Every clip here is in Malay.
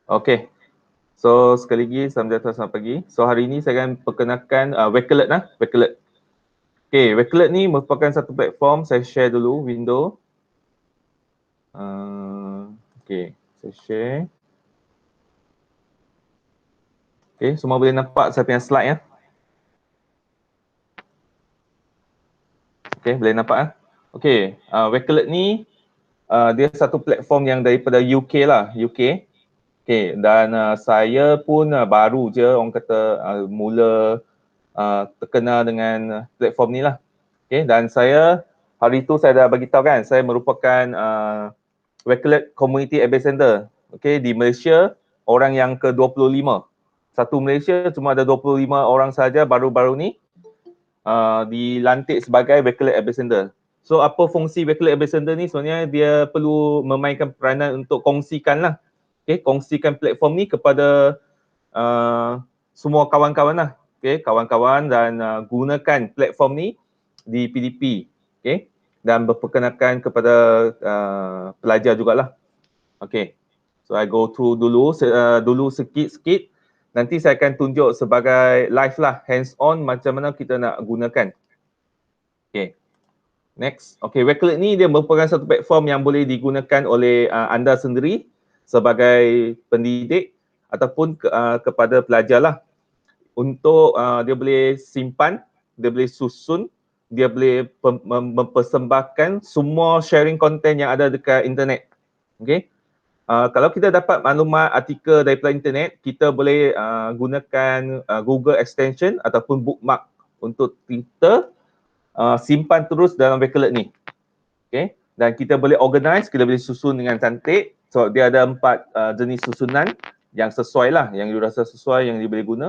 Okay. So sekali lagi selamat datang, selamat pagi. So hari ini saya akan perkenalkan Wakelet lah, Wakelet. Okay, Wakelet ni merupakan satu platform. Saya share dulu window. Okay, saya share. Okay, semua boleh nampak saya punya slide ya. Okay, boleh nampak ah. Okay, Wakelet ni dia satu platform yang daripada UK lah, UK. Okay, dan saya pun baru je orang kata mula terkenal dengan platform ni lah. Okay, dan saya hari tu saya dah bagi tahu kan, saya merupakan Wakelet Community Ambassador. Okay, di Malaysia orang yang ke-25. Satu Malaysia cuma ada 25 orang saja baru-baru ni dilantik sebagai Wakelet Ambassador. So apa fungsi Wakelet Ambassador ni? Sebenarnya dia perlu memainkan peranan untuk kongsikan lah. Okay, kongsikan platform ni kepada semua kawan-kawan lah. Okay, kawan-kawan dan gunakan platform ni di PDP. Okay, dan berperkenalkan kepada pelajar jugalah. Okay, so I go through dulu sikit-sikit. Nanti saya akan tunjuk sebagai live lah, hands on macam mana kita nak gunakan. Okay, next. Okay, Wakelet ni dia merupakan satu platform yang boleh digunakan oleh anda sendiri sebagai pendidik ataupun kepada pelajar lah. Untuk dia boleh simpan, dia boleh susun, dia boleh mempersembahkan semua sharing content yang ada dekat internet. Okay. Kalau kita dapat maklumat artikel daripada internet, kita boleh gunakan Google Extension ataupun bookmark untuk kita simpan terus dalam Wakelet ni. Okay. Dan kita boleh organize, kita boleh susun dengan cantik. So dia ada 4 jenis susunan yang sesuai lah, yang you rasa sesuai, yang you boleh guna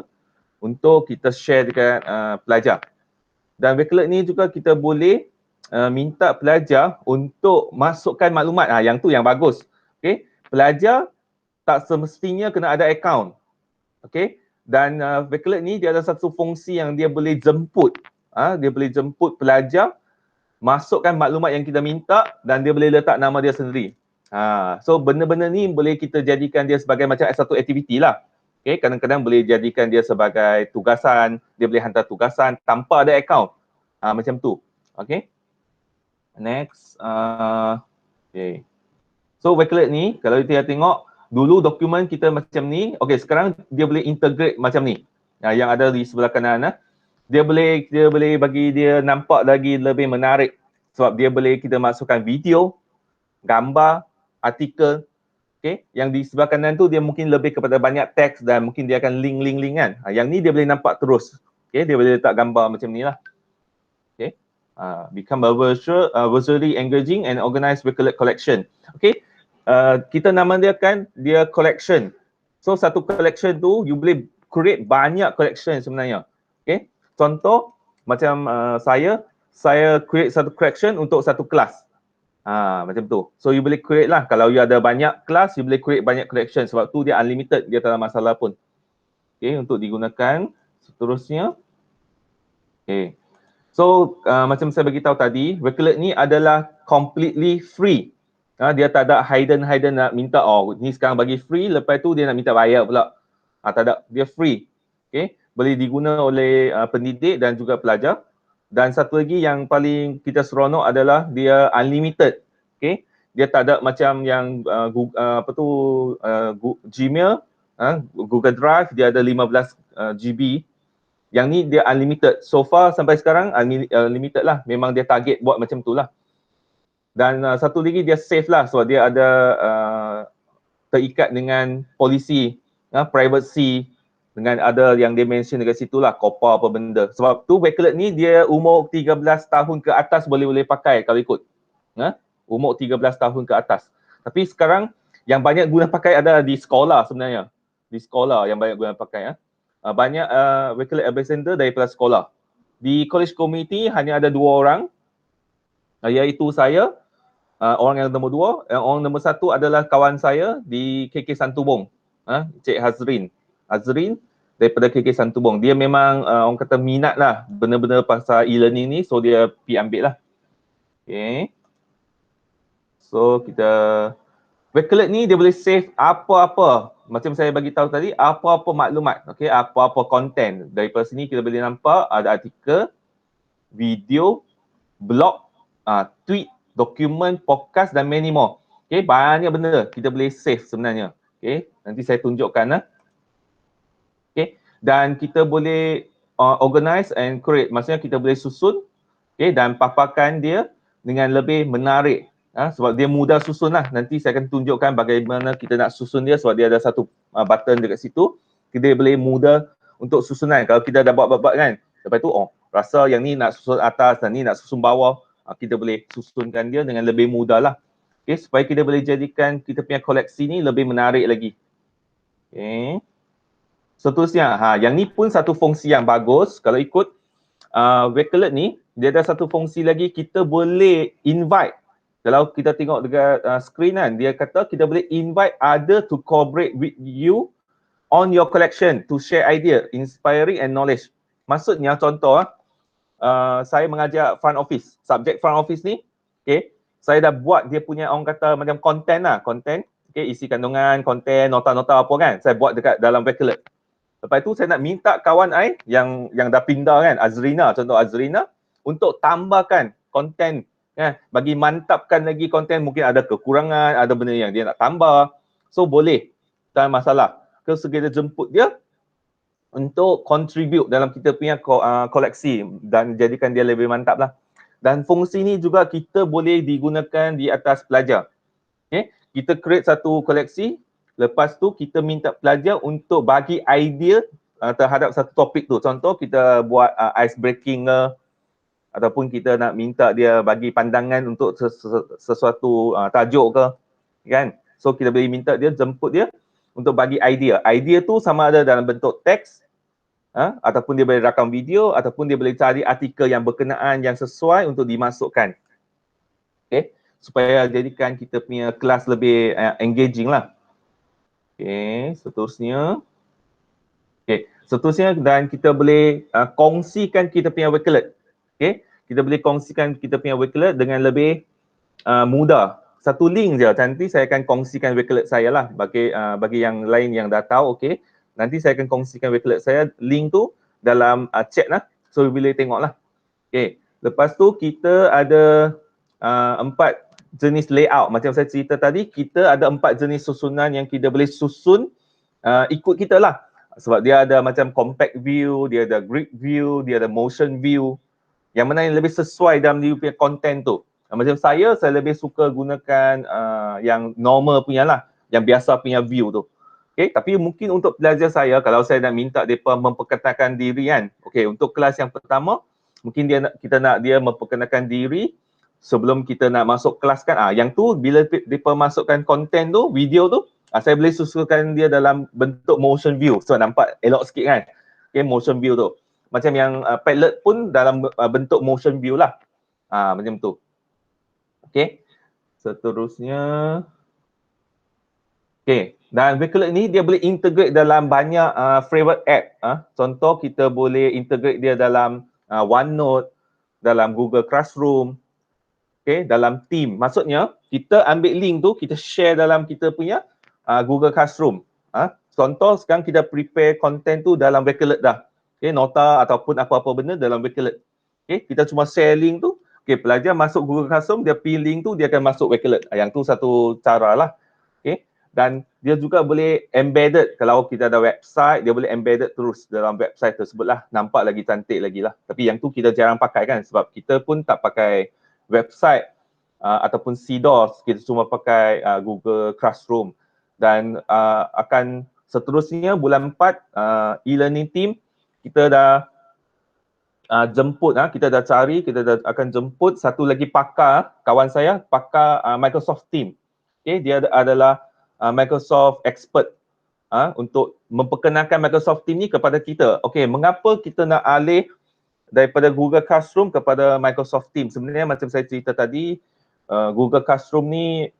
untuk kita share dekat pelajar. Dan Wakelet ni juga kita boleh minta pelajar untuk masukkan maklumat. Yang tu yang bagus. Okay. Pelajar tak semestinya kena ada akaun. Okay. Dan Wakelet ni dia ada satu fungsi yang dia boleh jemput. Dia boleh jemput pelajar, masukkan maklumat yang kita minta dan dia boleh letak nama dia sendiri. So benda-benda ni boleh kita jadikan dia sebagai macam satu aktiviti lah. Okay, kadang-kadang boleh jadikan dia sebagai tugasan, dia boleh hantar tugasan tanpa ada akaun. Macam tu. Okay. Next. Okay. So Wakelet ni, kalau kita tengok, dulu dokumen kita macam ni. Okay, sekarang dia boleh integrate macam ni. Yang ada di sebelah kanan. Dia boleh bagi dia nampak lagi lebih menarik. Sebab dia boleh kita masukkan video, gambar, artikel. Okay, yang di sebelah kanan tu dia mungkin lebih kepada banyak teks dan mungkin dia akan link kan. Yang ni dia boleh nampak terus. Okay, dia boleh letak gambar macam ni lah. Okay, become a visually engaging and organized Wakelet collection. Okay, kita nama dia kan dia collection. So satu collection tu you boleh create banyak collection sebenarnya. Okay, contoh macam saya create satu collection untuk satu kelas. Macam tu. So you boleh create lah. Kalau you ada banyak kelas, you boleh create banyak collection. Sebab tu dia unlimited, dia tak ada masalah pun. Okay, untuk digunakan seterusnya. Okay. So macam saya beritahu tadi, Wakelet ni adalah completely free. Dia tak ada hidden nak minta, ni sekarang bagi free, lepas tu dia nak minta bayar pula. Tak ada, dia free. Okay. Boleh diguna oleh pendidik dan juga pelajar. Dan satu lagi yang paling kita seronok adalah dia unlimited. Okay. Dia tak ada macam yang Gmail, Google Drive, dia ada 15 GB. Yang ni dia unlimited. So far sampai sekarang unlimited lah. Memang dia target buat macam tu lah. Dan satu lagi dia safe lah. So dia ada terikat dengan polisi, privacy, dengan ada yang dia mention dekat situ lah, COPPA apa benda. Sebab tu Wakelet ni dia umur 13 tahun ke atas boleh pakai kalau ikut. Umur 13 tahun ke atas. Tapi sekarang yang banyak guna pakai ada di sekolah sebenarnya. Di sekolah yang banyak guna pakai. Banyak Wakelet Ambassador daripada sekolah. Di college community hanya ada 2 orang, iaitu saya, orang yang nombor 2. Orang nombor 1 adalah kawan saya di KK Santubong, Cik Hazrin daripada KK Santubong. Dia memang orang kata minat lah benda-benda pasal e-learning ni, so dia pergi ambil lah. Okay. So kita Wakelet ni dia boleh save apa-apa macam saya bagi tahu tadi, apa-apa maklumat, okey, apa-apa konten. Daripada sini kita boleh nampak ada artikel, video, blog, tweet, dokumen, podcast dan many more. Okey, banyak benda kita boleh save sebenarnya. Okey, nanti saya tunjukkan lah. Okey, dan kita boleh organize and create. Maksudnya kita boleh susun, okey, dan paparkan dia dengan lebih menarik. Sebab dia mudah susun lah. Nanti saya akan tunjukkan bagaimana kita nak susun dia sebab dia ada satu button dekat situ. Kita boleh mudah untuk susunan. Kalau kita dah buat-buat kan, lepas tu rasa yang ni nak susun atas dan ni nak susun bawah, kita boleh susunkan dia dengan lebih mudah lah. Okay, supaya kita boleh jadikan kita punya koleksi ni lebih menarik lagi. Okay. Seterusnya, yang ni pun satu fungsi yang bagus. Kalau ikut Wakelet ni, dia ada satu fungsi lagi, kita boleh invite. Kalau kita tengok dekat screen kan, dia kata kita boleh invite other to collaborate with you on your collection to share idea, inspiring and knowledge. Maksudnya contoh, saya mengajar front office, subjek front office ni, okay, saya dah buat dia punya orang kata macam konten lah, konten, okay, isi kandungan, konten, nota-nota apa kan, saya buat dekat dalam Wakelet. Lepas tu saya nak minta kawan saya yang dah pindah kan, Azrina, contoh Azrina, untuk tambahkan konten, bagi mantapkan lagi konten, mungkin ada kekurangan, ada benda yang dia nak tambah. So boleh, tak masalah. Segera jemput dia untuk contribute dalam kita punya koleksi dan jadikan dia lebih mantap lah. Dan fungsi ni juga kita boleh digunakan di atas pelajar. Okay? Kita create satu koleksi, lepas tu kita minta pelajar untuk bagi idea terhadap satu topik tu. Contoh kita buat ice breaking ke, ataupun kita nak minta dia bagi pandangan untuk sesuatu tajuk ke, kan? So kita boleh minta dia, jemput dia untuk bagi idea. Idea tu sama ada dalam bentuk teks, ataupun dia boleh rakam video, ataupun dia boleh cari artikel yang berkenaan, yang sesuai untuk dimasukkan. Okay, supaya jadikan kita punya kelas lebih engaging lah. Okay, seterusnya. Okay, seterusnya dan kita boleh kongsikan kita punya Wakelet. Okay, kita boleh kongsikan kita punya Wakelet dengan lebih mudah. Satu link je, nanti saya akan kongsikan Wakelet saya lah bagi yang lain yang dah tahu, okay. Nanti saya akan kongsikan Wakelet saya, link tu dalam chat lah, so boleh tengok lah. Okay, lepas tu kita ada 4 jenis layout. Macam saya cerita tadi, kita ada 4 jenis susunan yang kita boleh susun ikut kita lah. Sebab dia ada macam compact view, dia ada grid view, dia ada motion view. Yang mana yang lebih sesuai dalam dia punya content tu. Macam saya lebih suka gunakan yang normal punya lah, yang biasa punya view tu. Okay, tapi mungkin untuk pelajar saya, kalau saya nak minta mereka memperkenalkan diri kan. Okay, untuk kelas yang pertama, mungkin kita nak dia memperkenalkan diri sebelum kita nak masuk kelas kan. Yang tu bila mereka masukkan content tu, video tu, saya boleh susulkan dia dalam bentuk motion view. So nampak elok sikit kan. Okay, motion view tu. Macam yang Padlet pun dalam bentuk motion view lah. Macam tu. Okay. Seterusnya. Okay. Dan Wakelet ni dia boleh integrate dalam banyak framework app. Contoh kita boleh integrate dia dalam OneNote, dalam Google Classroom. Okay, dalam team. Maksudnya kita ambil link tu, kita share dalam kita punya Google Classroom. Contoh sekarang kita prepare content tu dalam Wakelet dah. Okay, nota ataupun apa-apa benda dalam Wakelet. Okay, kita cuma share link tu. Okay, pelajar masuk Google Classroom, dia pilih link tu, dia akan masuk Wakelet. Yang tu satu cara lah. Okay, dan dia juga boleh embedded. Kalau kita ada website, dia boleh embedded terus dalam website tersebut lah. Nampak lagi cantik lagi lah. Tapi yang tu kita jarang pakai kan, sebab kita pun tak pakai website ataupun CDOS, kita cuma pakai Google Classroom. Dan akan seterusnya bulan 4 e-learning team kita dah jemput, kita dah cari, kita dah akan jemput satu lagi pakar, kawan saya, pakar Microsoft Team. Okay, dia adalah Microsoft expert untuk memperkenalkan Microsoft Team ni kepada kita. Okay, mengapa kita nak alih daripada Google Classroom kepada Microsoft Team? Sebenarnya macam saya cerita tadi, Google Classroom ni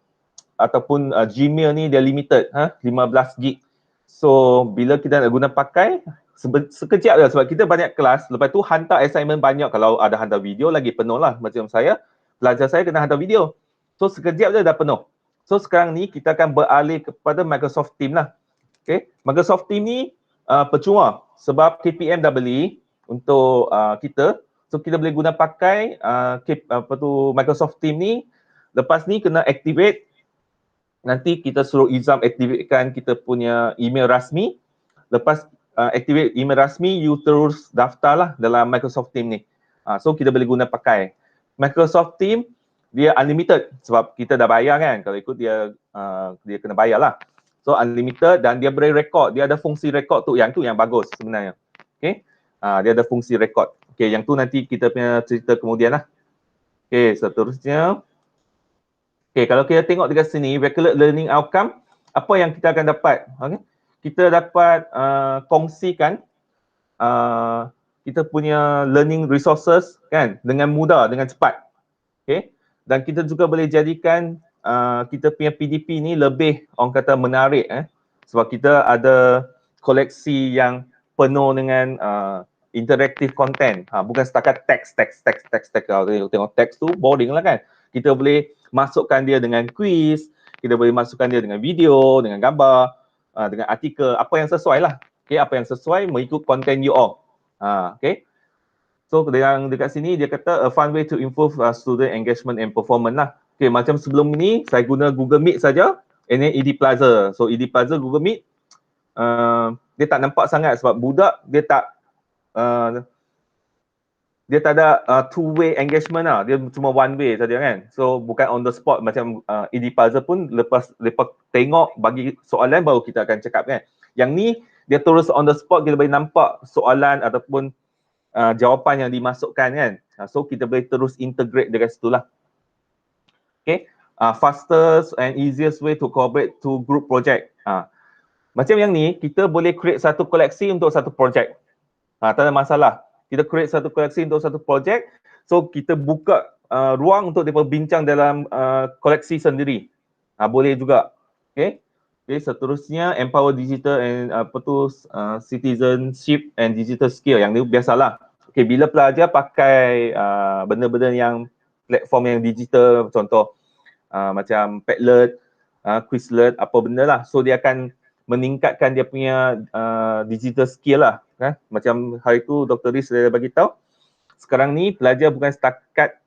ataupun Gmail ni dia limited 15 gig. So bila kita nak guna pakai sekejap je sebab kita banyak kelas, lepas tu hantar assignment banyak, kalau ada hantar video lagi penuh lah. Macam saya, pelajar saya kena hantar video. So sekejap je dah penuh. So sekarang ni kita akan beralih kepada Microsoft Team lah. Okay, Microsoft Teams ni percuma sebab KPM dah beli untuk kita. So kita boleh guna pakai Microsoft Teams ni. Lepas ni kena activate. Nanti kita suruh Izam activatekan kita punya email rasmi. Lepas activate email rasmi, you terus daftarlah dalam Microsoft Teams ni. So kita boleh guna pakai. Microsoft Teams dia unlimited sebab kita dah bayar kan. Kalau ikut dia kena bayar lah. So unlimited dan dia boleh record. Dia ada fungsi record tu yang bagus sebenarnya. Okay. Dia ada fungsi record. Okay, yang tu nanti kita punya cerita kemudian lah. Okay, seterusnya. Okay, kalau kita tengok dekat sini, Baccalaureate Learning Outcome, apa yang kita akan dapat? Okay. Kita dapat kongsikan kita punya learning resources kan dengan mudah, dengan cepat. Okay. Dan kita juga boleh jadikan kita punya PDP ni lebih orang kata menarik sebab kita ada koleksi yang penuh dengan interactive content. Bukan setakat teks. Kalau tengok teks tu boring lah kan. Kita boleh masukkan dia dengan quiz, kita boleh masukkan dia dengan video, dengan gambar, dengan artikel, apa yang sesuai lah. Okay, apa yang sesuai mengikut content you all. Okay. So yang dekat sini dia kata a fun way to improve student engagement and performance lah. Okay, macam sebelum ni saya guna Google Meet saja, and then ED Plaza. So ED Plaza Google Meet dia tak nampak sangat sebab budak dia tak ada two-way engagement lah. Dia cuma one way saja kan. So bukan on the spot macam ED Puzzle pun lepas tengok bagi soalan baru kita akan cakap kan. Yang ni dia terus on the spot, kita boleh nampak soalan ataupun jawapan yang dimasukkan kan. So kita boleh terus integrate dekat situ lah. Okay. Fastest and easiest way to collaborate to group project. Macam yang ni kita boleh create satu koleksi untuk satu project. Tak ada masalah. Kita create satu koleksi untuk satu projek, so kita buka ruang untuk mereka bincang dalam koleksi sendiri. Boleh juga. Okay. Okay, seterusnya empower digital and citizenship and digital skill. Yang ni biasalah. Okay, bila pelajar pakai benda-benda yang platform yang digital, contoh macam Padlet, Quizlet, apa benda lah. So dia akan meningkatkan dia punya digital skill lah. Macam hari tu Dr. Riz dah bagi tahu, sekarang ni pelajar bukan setakat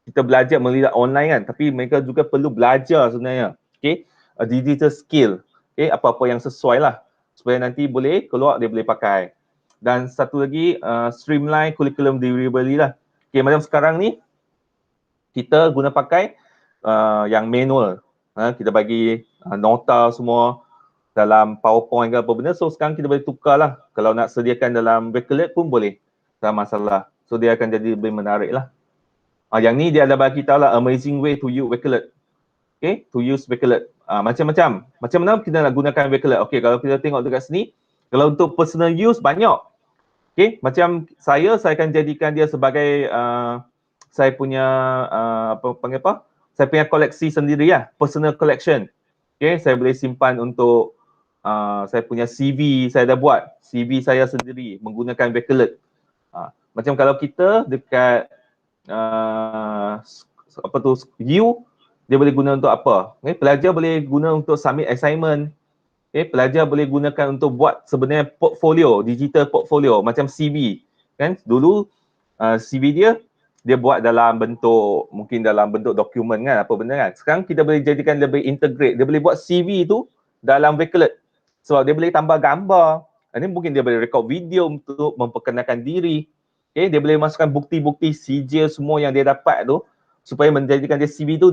kita belajar melalui online kan, tapi mereka juga perlu belajar sebenarnya. Okay, digital skill. Okay, apa-apa yang sesuai lah supaya nanti boleh keluar, dia boleh pakai. Dan satu lagi streamline curriculum delivery lah. Okay, macam sekarang ni kita guna pakai yang manual. Kita bagi nota semua dalam PowerPoint ke apa benda. So sekarang kita boleh tukar lah. Kalau nak sediakan dalam Baccalaureate pun boleh. Tak masalah. So dia akan jadi lebih menarik lah. Yang ni dia ada bagi tahu lah amazing way to use Baccalaureate. Okay, to use Baccalaureate. Macam-macam. Macam mana kita nak gunakan Baccalaureate? Okay, kalau kita tengok dekat sini, kalau untuk personal use banyak. Okay, macam saya akan jadikan dia sebagai saya punya saya punya koleksi sendiri lah. Personal collection. Okay, saya boleh simpan untuk saya punya CV, saya dah buat CV saya sendiri menggunakan Baccalaureate. Macam kalau kita dekat U, dia boleh guna untuk apa? Okay, pelajar boleh guna untuk submit assignment. Okay, pelajar boleh gunakan untuk buat sebenarnya portfolio, digital portfolio macam CV. Kan dulu CV dia buat dalam bentuk, mungkin dalam bentuk dokumen kan, apa benda kan. Sekarang kita boleh jadikan lebih integrate. Dia boleh buat CV tu dalam Baccalaureate. Sebab dia boleh tambah gambar. Ini mungkin dia boleh record video untuk memperkenalkan diri. Okay, dia boleh masukkan bukti-bukti sijil semua yang dia dapat tu supaya menjadikan dia CV tu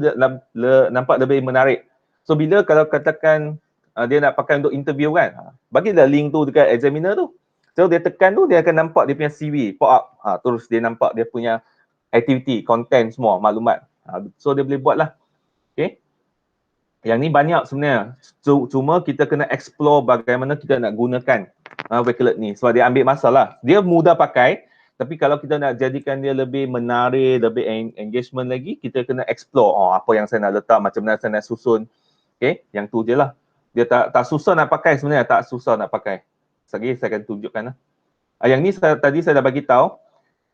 nampak lebih menarik. So bila kalau katakan dia nak pakai untuk interview kan, bagilah link tu dekat examiner tu. So dia tekan tu, dia akan nampak dia punya CV pop up. Terus dia nampak dia punya activity, content semua, maklumat. So dia boleh buat lah. Okay. Yang ni banyak sebenarnya. Cuma kita kena explore bagaimana kita nak gunakan Baccalaureate ni. Sebab dia ambil masa lah. Dia mudah pakai. Tapi kalau kita nak jadikan dia lebih menarik, lebih engagement lagi, kita kena explore. Apa yang saya nak letak, macam mana saya nak susun. Okay, yang tu je lah. Dia tak susah nak pakai sebenarnya. Tak susah nak pakai. Sekali saya akan tunjukkan lah. Yang ni tadi saya dah bagi tahu.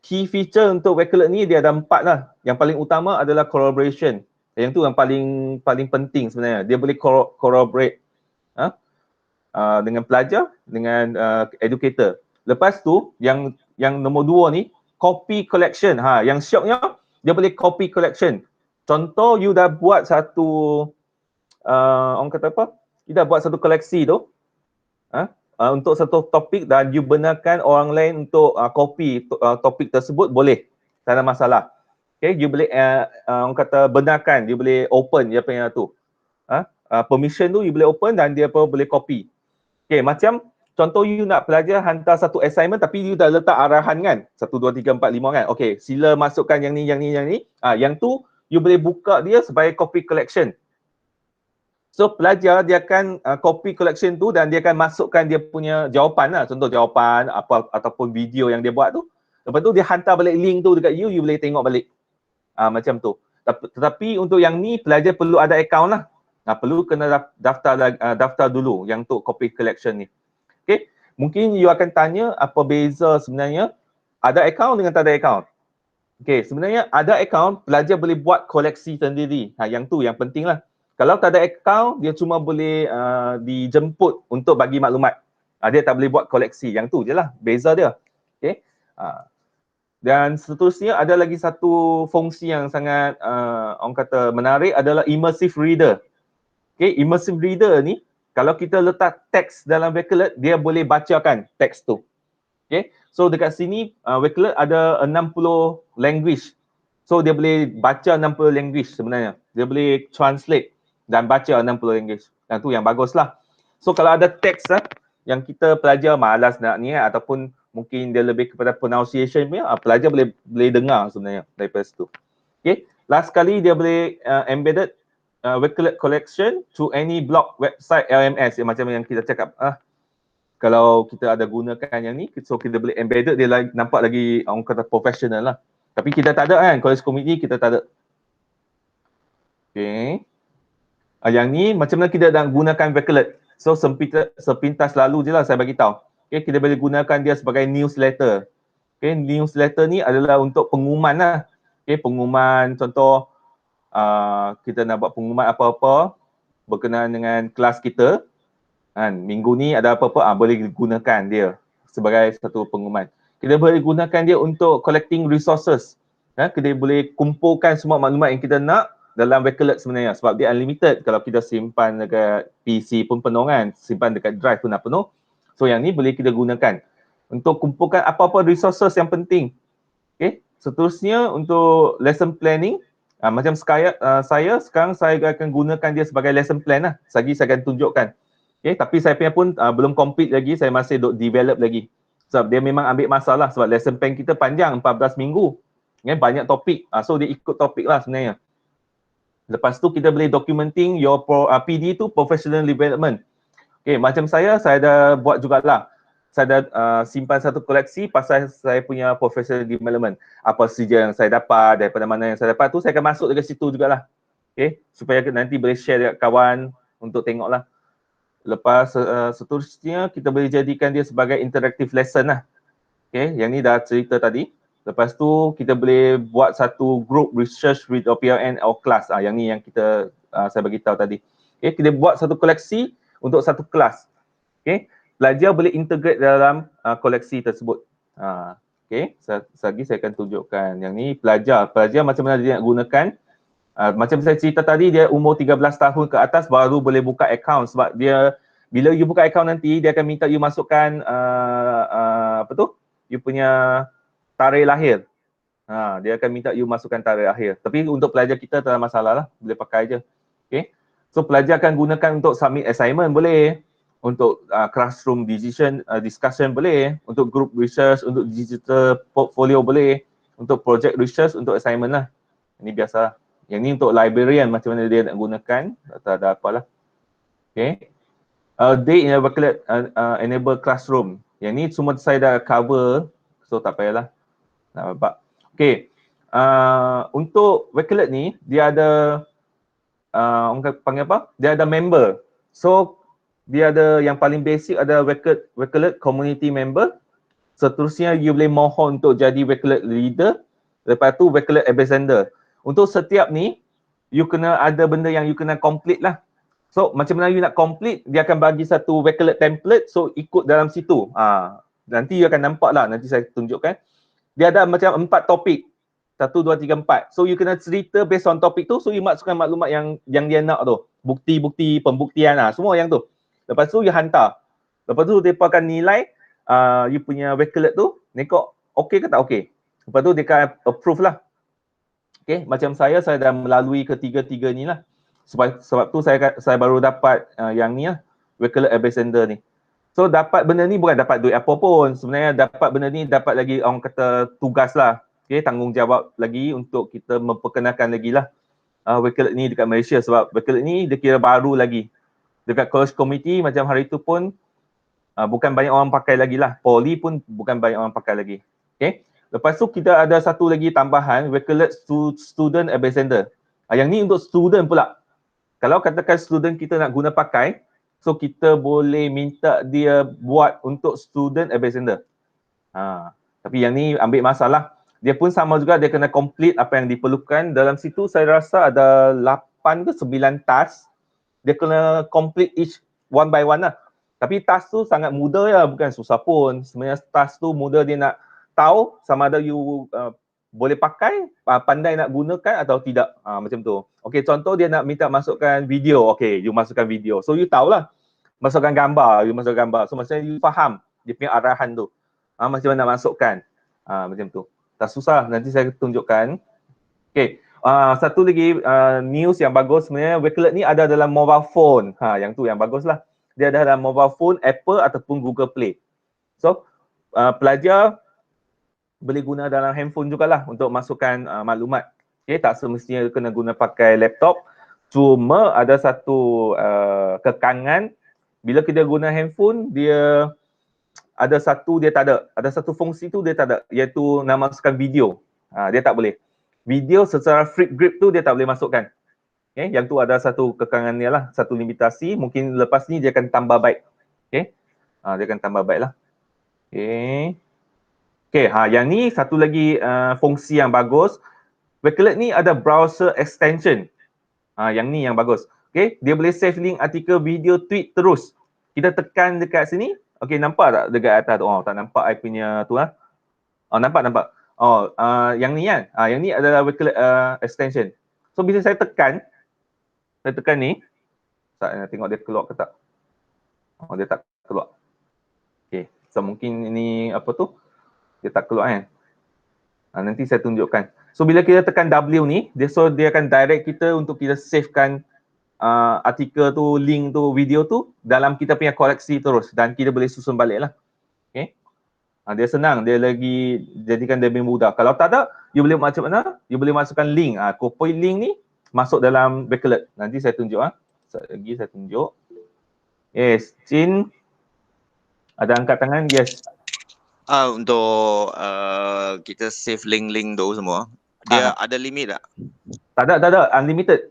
Key feature untuk Baccalaureate ni dia ada 4 lah. Yang paling utama adalah collaboration. Yang tu yang paling penting sebenarnya. Dia boleh collaborate dengan pelajar, dengan educator. Lepas tu yang nombor 2 ni copy collection. Yang syoknya dia boleh copy collection. Contoh you dah buat satu orang kata apa? You dah buat satu koleksi tu untuk satu topik dan you benarkan orang lain untuk copy topik tersebut, boleh. Tak ada masalah. Okay, you boleh orang kata benarkan, you boleh open dia punya tu. Permission tu you boleh open dan dia pun boleh copy. Okay, macam contoh you nak pelajar hantar satu assignment tapi you dah letak arahan kan, 1, 2, 3, 4, 5 kan. Okay, sila masukkan yang ni, yang ni, yang ni. Yang tu you boleh buka dia sebagai copy collection. So pelajar dia akan copy collection tu dan dia akan masukkan dia punya jawapan lah. Contoh jawapan apa ataupun video yang dia buat tu. Lepas tu dia hantar balik link tu dekat you boleh tengok balik. Macam tu. Tetapi untuk yang ni pelajar perlu ada account lah. Perlu kena daftar dulu yang untuk copy collection ni. Okay. Mungkin you akan tanya apa beza sebenarnya ada account dengan tak ada account. Okay, sebenarnya ada account, pelajar boleh buat koleksi sendiri. Yang tu yang penting lah. Kalau tak ada account, dia cuma boleh dijemput untuk bagi maklumat. Dia tak boleh buat koleksi. Yang tu je lah beza dia. Okay. Dan seterusnya ada lagi satu fungsi yang sangat orang kata menarik adalah immersive reader. Okay, immersive reader ni kalau kita letak teks dalam Wakelet, dia boleh bacakan teks tu. Okay, so dekat sini Wakelet ada 60 language. So dia boleh baca 60 language sebenarnya. Dia boleh translate dan baca 60 language. Yang tu yang bagus lah. So kalau ada teks yang kita pelajar malas nak ni ataupun mungkin dia lebih kepada pronunciation punya, pelajar boleh dengar sebenarnya daripada situ. Okay, last kali dia boleh embedded Wakelet collection to any blog website LMS macam yang kita cakap. Kalau kita ada gunakan yang ni, so kita boleh embedded, dia nampak lagi orang kata professional lah. Tapi kita tak ada kan, college community kita tak ada. Okay. Yang ni macam mana kita dah gunakan Wakelet. So sepintas lalu je lah saya bagi tahu. Okay, kita boleh gunakan dia sebagai newsletter. Okay, newsletter ni adalah untuk pengumuman lah. Okay, pengumuman contoh kita nak buat pengumuman apa-apa berkenaan dengan kelas kita. Minggu ni ada apa-apa, boleh gunakan dia sebagai satu pengumuman. Kita boleh gunakan dia untuk collecting resources. Kita boleh kumpulkan semua maklumat yang kita nak dalam Wakelet sebenarnya sebab dia unlimited. Kalau kita simpan dekat PC pun penuh kan, simpan dekat drive pun dah penuh. So yang ni boleh kita gunakan untuk kumpulkan apa-apa resources yang penting. Okay. Seterusnya untuk lesson planning, macam saya sekarang saya akan gunakan dia sebagai lesson plan lah. Lagi saya akan tunjukkan. Okay. Tapi saya punya pun belum complete lagi, saya masih develop lagi. Sebab dia memang ambil masa lah sebab lesson plan kita panjang, 14 minggu. Banyak topik, so dia ikut topik lah sebenarnya. Lepas tu kita boleh documenting your PD tu professional development. Okay, macam saya dah buat jugalah. Saya dah simpan satu koleksi pasal saya punya professional development. Apa saja yang saya dapat, daripada mana yang saya dapat tu saya akan masuk dekat situ jugalah. Okay, supaya nanti boleh share dekat kawan untuk tengok lah. Lepas seterusnya kita boleh jadikan dia sebagai interactive lesson lah. Okay, yang ni dah cerita tadi. Lepas tu kita boleh buat satu group research with OPLN or class. Yang ni yang saya bagi tahu tadi. Okay, kita buat satu koleksi untuk satu kelas. Okay, pelajar boleh integrate dalam koleksi tersebut. Okay, lagi saya akan tunjukkan. Yang ni pelajar macam mana dia nak gunakan. Macam saya cerita tadi, dia umur 13 tahun ke atas baru boleh buka account sebab dia bila you buka account nanti dia akan minta you masukkan you punya tarikh lahir. Dia akan minta you masukkan tarikh lahir. Tapi untuk pelajar kita tak ada masalah lah, boleh pakai je. Okay. So pelajar akan gunakan untuk submit assignment boleh, untuk classroom discussion boleh, untuk group research, untuk digital portfolio boleh, untuk project research, untuk assignment lah. Ini biasa lah. Yang ni untuk librarian macam mana dia nak gunakan, tak ada apalah. Okay. Day in a Wakelet enable classroom. Yang ni semua saya dah cover, so tak payahlah. Okay. Untuk Wakelet ni dia ada orang panggil apa? Dia ada member. So dia ada yang paling basic ada Wakelet community member. Seterusnya you boleh mohon untuk jadi Wakelet leader. Lepas tu Wakelet ambassador. Untuk setiap ni you kena ada benda yang you kena complete lah. So macam mana you nak complete, dia akan bagi satu Wakelet template, so ikut dalam situ. Nanti you akan nampak lah, nanti saya tunjukkan. Dia ada macam 4 topik. 1, 2, 3, 4. So you kena cerita based on topik tu, so you masukkan maklumat yang dia nak tu. Bukti-bukti, pembuktian semua yang tu. Lepas tu you hantar. Lepas tu mereka akan nilai you punya Wakelet tu, nekok okey ke tak okey. Lepas tu dia akan approve lah. Okay, macam saya dah melalui ketiga-tiga ni lah. Sebab tu saya baru dapat yang ni lah, Wakelet Ambassador ni. So dapat benda ni bukan dapat duit apa pun. Sebenarnya dapat benda ni dapat lagi orang kata tugas lah. Okay, tanggungjawab lagi untuk kita memperkenalkan lagi lah Wakelet ni dekat Malaysia. Sebab Wakelet ni dia kira baru lagi. Dekat College Committee macam hari tu pun bukan banyak orang pakai lagi lah. Poly pun bukan banyak orang pakai lagi. Okay. Lepas tu kita ada satu lagi tambahan, Wakelet Student Ambassador. Yang ni untuk student pula. Kalau katakan student kita nak guna pakai, so kita boleh minta dia buat untuk student ambassador. Tapi yang ni ambil masalah. Dia pun sama juga, dia kena complete apa yang diperlukan. Dalam situ saya rasa ada 8 ke 9 task. Dia kena complete each one by one lah. Tapi task tu sangat mudah ya, bukan susah pun. Sebenarnya task tu mudah, dia nak tahu sama ada you boleh pakai, pandai nak gunakan atau tidak. Macam tu. Okay, contoh dia nak minta masukkan video. Okay, you masukkan video. So you tahulah. Masukkan gambar, you masukkan gambar. So maksudnya you faham dia punya arahan tu. Macam mana nak masukkan. Macam tu. Tak susah, nanti saya tunjukkan. Okay, satu lagi news yang bagus sebenarnya, Wakelet ni ada dalam mobile phone. Yang tu yang bagus lah. Dia ada dalam mobile phone, Apple ataupun Google Play. So, pelajar boleh guna dalam handphone jugalah untuk masukkan maklumat. Okay, tak semestinya kena guna pakai laptop. Cuma ada satu kekangan, bila kita guna handphone, dia ada satu dia tak ada. Ada satu fungsi tu dia tak ada, iaitu nak masukkan video. Dia tak boleh. Video secara flip grip tu dia tak boleh masukkan. Okay, yang tu ada satu kekangan dia lah, satu limitasi. Mungkin lepas ni dia akan tambah baik. Okay, dia akan tambah baik lah. Okay. Okay, yang ni satu lagi fungsi yang bagus. Wakelet ni ada browser extension. Yang ni yang bagus. Okay, dia boleh save link artikel, video, tweet terus. Kita tekan dekat sini. Okay, nampak tak dekat atas tu? Tak nampak I punya tu lah. Nampak. Yang ni kan? Yang ni adalah Wakelet extension. So, bila saya tekan ni. Saya tengok dia keluar ke tak. Dia tak keluar. Okay, so mungkin ini apa tu? Dia tak keluar kan. Nanti saya tunjukkan. So bila kita tekan W ni, dia akan direct kita untuk kita savekan artikel tu, link tu, video tu dalam kita punya koleksi terus dan kita boleh susun balik lah. Okay. Dia senang, dia lagi jadikan dia lebih mudah. Kalau tak ada, you boleh macam mana? You boleh masukkan link. Copy link ni masuk dalam Wakelet. Nanti saya tunjuk. Lagi saya tunjuk. Yes, Chin. Ada angkat tangan? Yes. Untuk kita save link-link tu semua, dia ada limit tak? Tak ada, unlimited.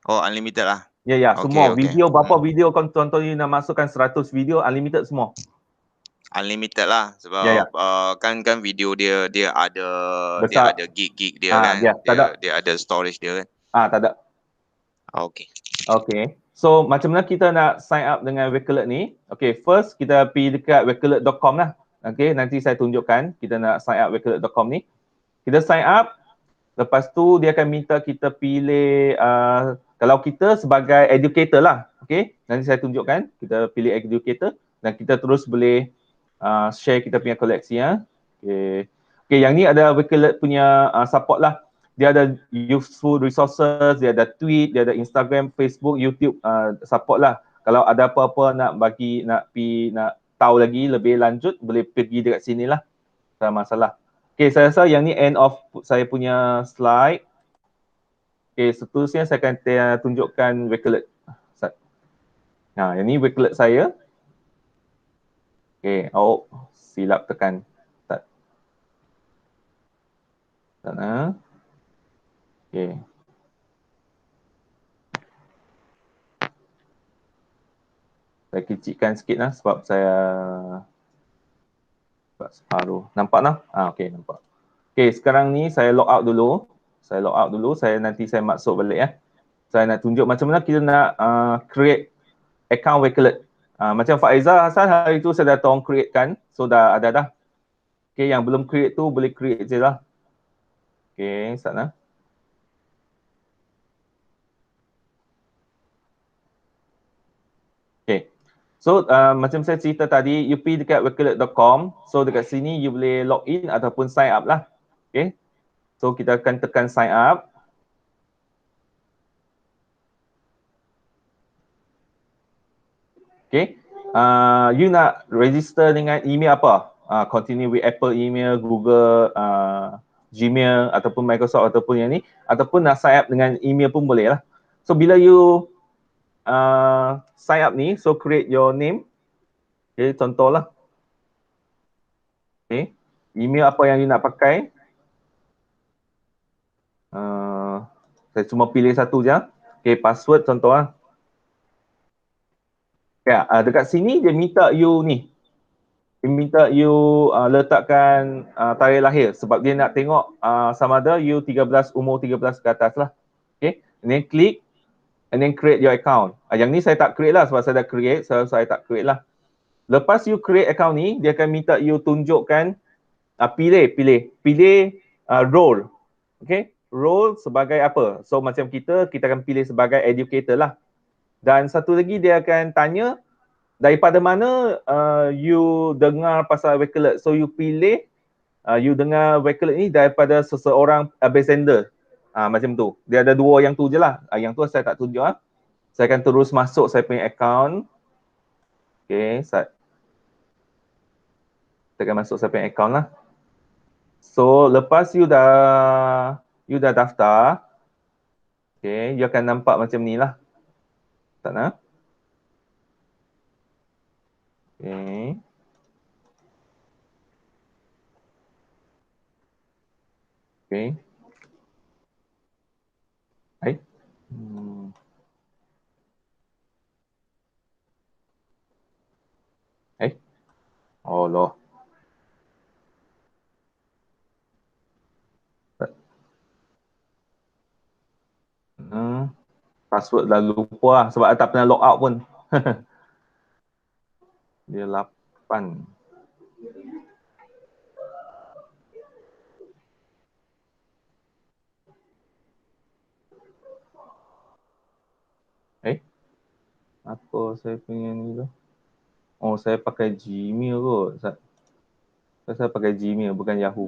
Oh, unlimited lah. Ya, semua video, berapa video contoh you nak masukkan 100 video, unlimited semua. Unlimited lah sebab kan video dia ada besar. Dia ada gig dia kan. Dia ada storage dia kan. Tak ada. Okay. So macam mana kita nak sign up dengan Wakelet ni? Okay, first kita pergi dekat wakelet.com lah. Okay, nanti saya tunjukkan kita nak sign up wakelet.com ni. Kita sign up, lepas tu dia akan minta kita pilih, kalau kita sebagai educator lah. Okay, nanti saya tunjukkan, kita pilih educator dan kita terus boleh share kita punya koleksi. Okay, yang ni ada Wakelet punya support lah. Dia ada useful resources, dia ada tweet, dia ada Instagram, Facebook, YouTube support lah. Kalau ada apa-apa nak tahu lagi lebih lanjut, boleh pergi dekat sini lah. Tak masalah. Okay, saya rasa yang ni end of saya punya slide. Okay, seterusnya saya akan tunjukkan Wakelet. Yang ni Wakelet saya. Okay, silap tekan. Sana. Okay. Saya kecilkan sikit lah sebab saya separuh. Nampak lah? Okay, nampak. Okay, sekarang ni saya log out dulu. Nanti saya masuk balik . Saya nak tunjuk macam mana kita nak create account Wakelet. Macam Faizal Hassan hari tu saya dah tolong create kan. So dah ada dah. Okay, yang belum create tu boleh create je lah. Okay, sana. Okay. So macam saya cerita tadi, you pergi dekat wakelet.com. So dekat sini you boleh log in ataupun sign up lah. Okay. So kita akan tekan sign up. Okay. You nak register dengan email apa? Continue with Apple email, Google, Gmail ataupun Microsoft ataupun yang ni. Ataupun nak sign up dengan email pun boleh lah. So bila you sign up ni, so create your name. Okay, contoh lah. Okay. Email apa yang you nak pakai. Saya cuma pilih satu je. Okay, password contoh lah. Ya, dekat sini dia minta you ni. Dia minta you letakkan tarikh lahir sebab dia nak tengok sama ada you 13, umur 13 ke atas lah. Okay, and then click and then create your account. Yang ni saya tak create lah sebab saya dah create, so saya tak create lah. Lepas you create account ni, dia akan minta you tunjukkan, pilih role. Okay, role sebagai apa? So macam kita akan pilih sebagai educator lah. Dan satu lagi dia akan tanya daripada mana you dengar pasal Wakelet. So you pilih you dengar Wakelet ni daripada seseorang ambassador. Macam tu. Dia ada dua yang tu je lah. Yang tu saya tak tunjuk lah. Saya akan terus masuk saya punya account. Okay, saya akan masuk saya punya account lah. So lepas you dah daftar, okay, you akan nampak macam ni lah. Tak nak? Okay. Okay. Hai. Oh loh. Password dah lupa lah sebab tak pernah log out pun. Dia 8. Apa saya punya ni tu? Oh, saya pakai Gmail kot. Saya pakai Gmail bukan Yahoo.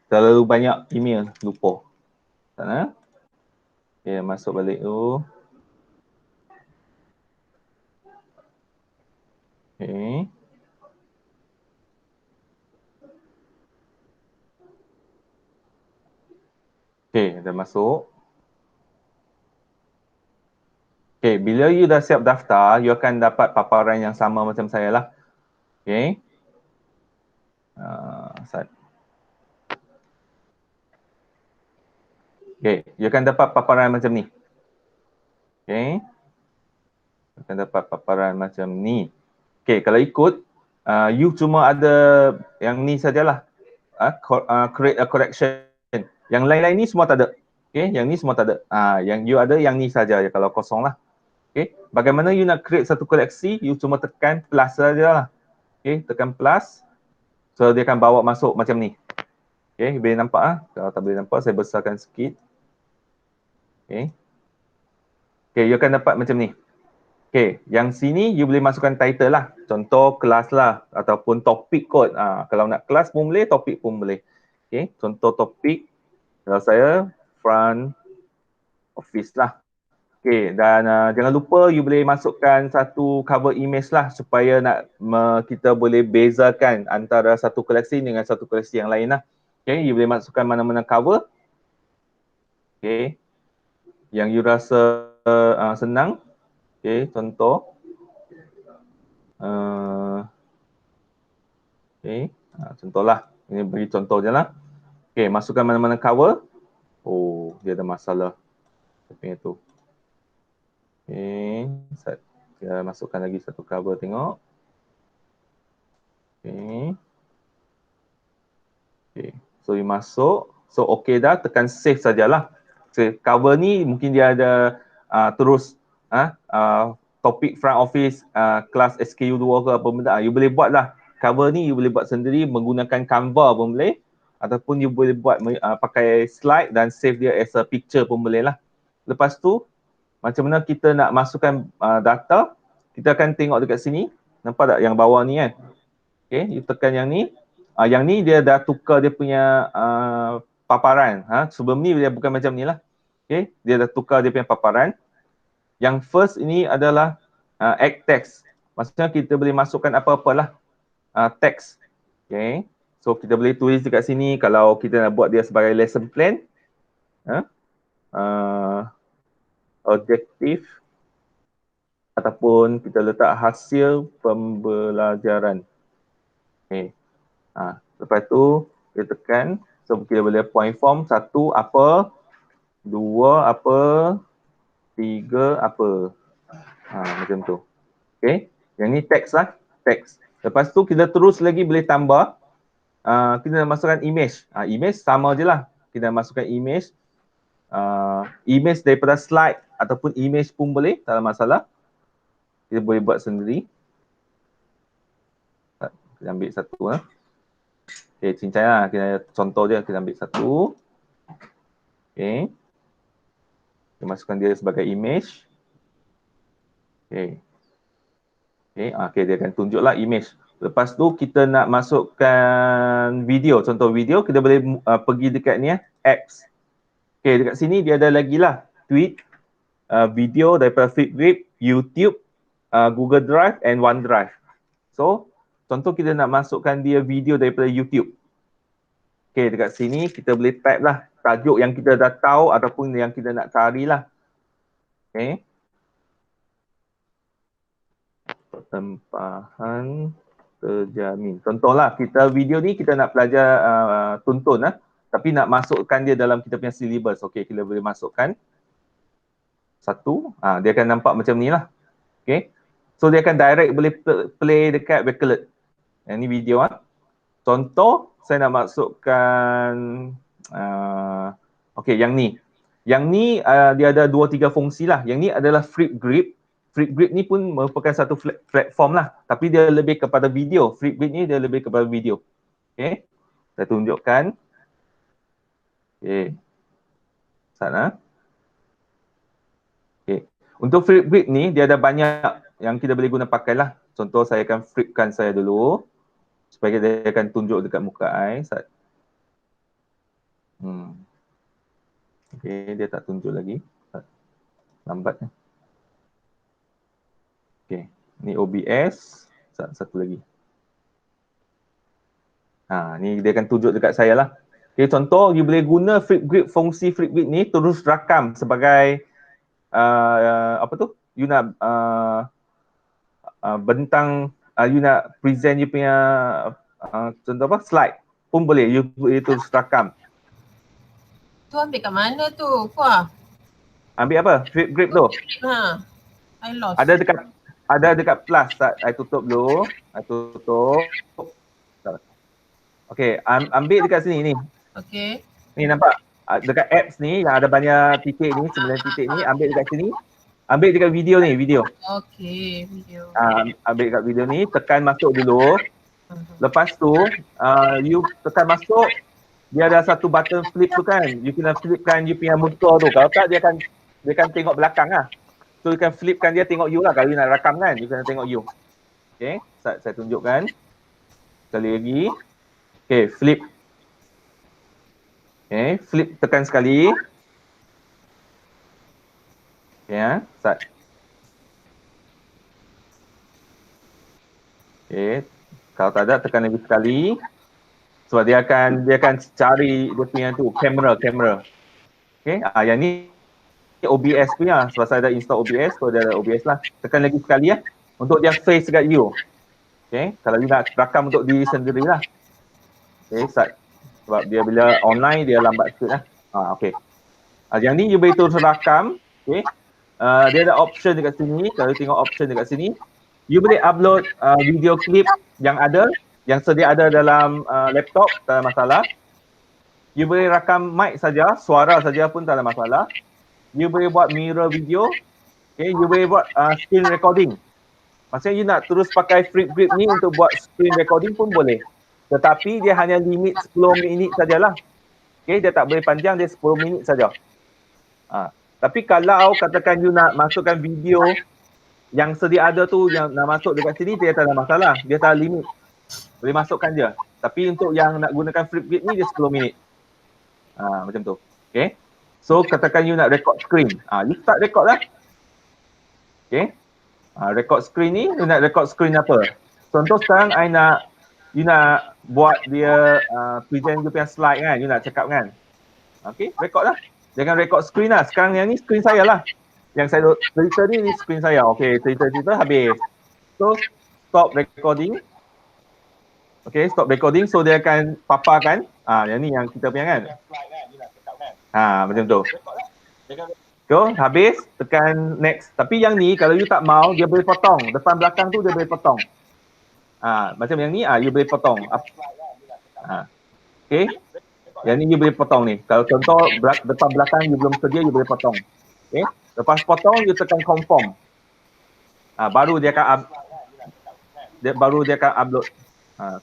Terlalu banyak email, lupa. Tak nak? Okay, masuk balik tu. Okay. Okay, dah masuk. Okay, bila you dah siap daftar, you akan dapat paparan yang sama macam saya lah. Okay. Okay, you akan dapat paparan macam ni. Okay. You akan dapat paparan macam ni. Okay, kalau ikut, you cuma ada yang ni sajalah. Create a correction. Yang lain-lain ni semua tak ada. Okay, yang ni semua tak ada. Yang you ada yang ni saja kalau kosong lah. Okay, bagaimana you nak create satu koleksi, you cuma tekan plus sajalah. Okay, tekan plus. So dia akan bawa masuk macam ni. Okay, boleh nampak ah? Kalau tak boleh nampak, saya besarkan sikit. Okay. Okay, you akan dapat macam ni. Okay, yang sini you boleh masukkan title lah. Contoh kelas lah ataupun topik kot. Kalau nak kelas pun boleh, topik pun boleh. Okay, contoh topik. Kalau saya, front office lah. Okay, dan jangan lupa you boleh masukkan satu cover image lah supaya kita boleh bezakan antara satu koleksi dengan satu koleksi yang lain lah. Okay, you boleh masukkan mana-mana cover. Okay, yang you rasa senang. Okay, contoh. Okay, contohlah. Ini beri contoh je lah. Okay, masukkan mana-mana cover. Oh, dia ada masalah. Tapi itu. Okay, saya masukkan lagi satu cover tengok. Okay. Okay, so you masuk. So okay dah, tekan save sajalah. cover ni mungkin dia ada terus topik front office kelas SKU 2 ke apa benda, you boleh buat lah cover ni, you boleh buat sendiri menggunakan Canva pun boleh, ataupun you boleh buat pakai slide dan save dia as a picture pun boleh lah. Lepas tu macam mana kita nak masukkan data, kita akan tengok dekat sini, nampak tak yang bawah ni kan. Okay, you tekan yang ni dia dah tukar dia punya paparan. Sebelum ni dia bukan macam ni lah. Okay, dia dah tukar dia punya paparan. Yang first ini adalah add text. Maksudnya kita boleh masukkan apa-apalah teks. Okay, so kita boleh tulis dekat sini kalau kita nak buat dia sebagai lesson plan. Objektif ataupun kita letak hasil pembelajaran. Okay. Lepas tu kita tekan, so kita boleh point form 1 apa, 2 apa, 3 apa. Macam tu. Okay. Yang ni teks lah, teks. Lepas tu kita terus lagi boleh tambah, kita nak masukkan image. Image sama je lah. Kita masukkan image. Image daripada slide ataupun image pun boleh, tak ada masalah. Kita boleh buat sendiri. Kita ambil satu Okay, cincai lah. Kita contoh dia, kita ambil satu. Okay. Kita masukkan dia sebagai image. Okay. Okay, dia akan tunjuklah image. Lepas tu kita nak masukkan video. Contoh video, kita boleh pergi dekat ni apps. Okay, dekat sini dia ada lagi lah. Tweet, video daripada Flipgrid, YouTube, Google Drive and OneDrive. So, contoh kita nak masukkan dia video daripada YouTube. Okay, dekat sini kita boleh type lah tajuk yang kita dah tahu ataupun yang kita nak cari lah. Okay. Pertempahan terjamin. Contohlah kita video ni kita nak belajar tonton lah. Tapi nak masukkan dia dalam kita punya syllabus. Okay, kita boleh masukkan satu. Dia akan nampak macam ni lah. Okay. So dia akan direct boleh play dekat Bakelite. Yang ni video Contoh saya nak masukkan okay, yang ni. Yang ni dia ada 2-3 fungsi lah. Yang ni adalah Flipgrid. Flipgrid ni pun merupakan satu platform lah. Tapi dia lebih kepada video. Flipgrid ni dia lebih kepada video. Okay. Saya tunjukkan. Okay. Sana. Okay. Untuk Flipgrid ni dia ada banyak yang kita boleh guna pakai lah. Contoh saya akan flipkan saya dulu. Supaya dia akan tunjuk dekat muka saya. Okay, dia tak tunjuk lagi. Lambat. Okay, ni OBS. Satu lagi. Ni dia akan tunjuk dekat saya lah. Okay, contoh you boleh guna Flipgrid, fungsi Flipgrid ni terus rakam sebagai apa tu? You nak bentang, you nak present you punya contoh apa? Slide pun boleh, you terus rakam. Tu ambil kat mana tu? Kuah. Ambil apa? Flipgrid tu. I lost. Ada dekat plus. I tutup dulu. I tutup. Okay, ambil dekat sini ni. Okay. Ni nampak? Dekat apps ni yang ada banyak titik ni, 9 titik ni, ambil dekat sini. Ambil dekat video ni, video. Okay, video. Ambil dekat video ni, tekan masuk dulu. Lepas tu, you tekan masuk, dia ada satu button flip tu kan. You kena flipkan you punya muka tu. Kalau tak, dia akan tengok belakang lah. So, you can flipkan dia tengok you lah. Kalau you nak rakam kan, you kena tengok you. Okay, saya tunjukkan. Sekali lagi. Okay, flip. Okay, flip tekan sekali. Okay, start. Okay, kalau tak ada tekan lagi sekali. Sebab dia akan cari dia punya tu kamera. Okay, yang ni OBS punya. Sebab saya dah install OBS, so dia ada OBS lah. Tekan lagi sekali ya untuk dia face dekat you. Okay, kalau you nak rakam untuk diri sendiri lah. Okay, start. Sebab dia bila online dia lambat sikit lah. Okay. Yang ni you boleh terus rakam. Okay. Dia ada option dekat sini. Kalau you tengok option dekat sini, you boleh upload video clip yang sedia ada dalam laptop, tak ada masalah. You boleh rakam mic saja, suara saja pun tak ada masalah. You boleh buat mirror video. Okay, you boleh buat screen recording. Maksudnya you nak terus pakai Flipgrid ni untuk buat screen recording pun boleh. Tetapi dia hanya limit 10 minit sajalah. Okay, dia tak boleh panjang, dia 10 minit saja. Tapi kalau katakan you nak masukkan video yang sedia ada tu, yang nak masuk dekat sini, dia tak ada masalah. Dia tak ada limit. Boleh masukkan je. Tapi untuk yang nak gunakan Flipgrid ni, dia 10 minit. Macam tu. Okay. So, katakan you nak record screen. You start record lah. Okay. Record screen ni, you nak record screen apa? Contoh sekarang, you nak buat dia present you punya slide kan. You nak cakap kan. Okay, record lah. Jangan record screen lah. Sekarang yang ni screen saya lah. Yang saya cerita ni screen saya. Okay, cerita habis. So, stop recording. Okay, stop recording. So, dia akan paparkan. Yang ni yang kita punya kan. Macam tu. So, habis. Tekan next. Tapi yang ni, kalau you tak mau, dia boleh potong. Depan belakang tu, dia boleh potong. Macam yang ni, you boleh potong. Okay. Yang ni you boleh potong ni. Kalau contoh depan belakang you belum sedia, you boleh potong. Okay. Lepas potong, you tekan confirm. Baru dia akan upload.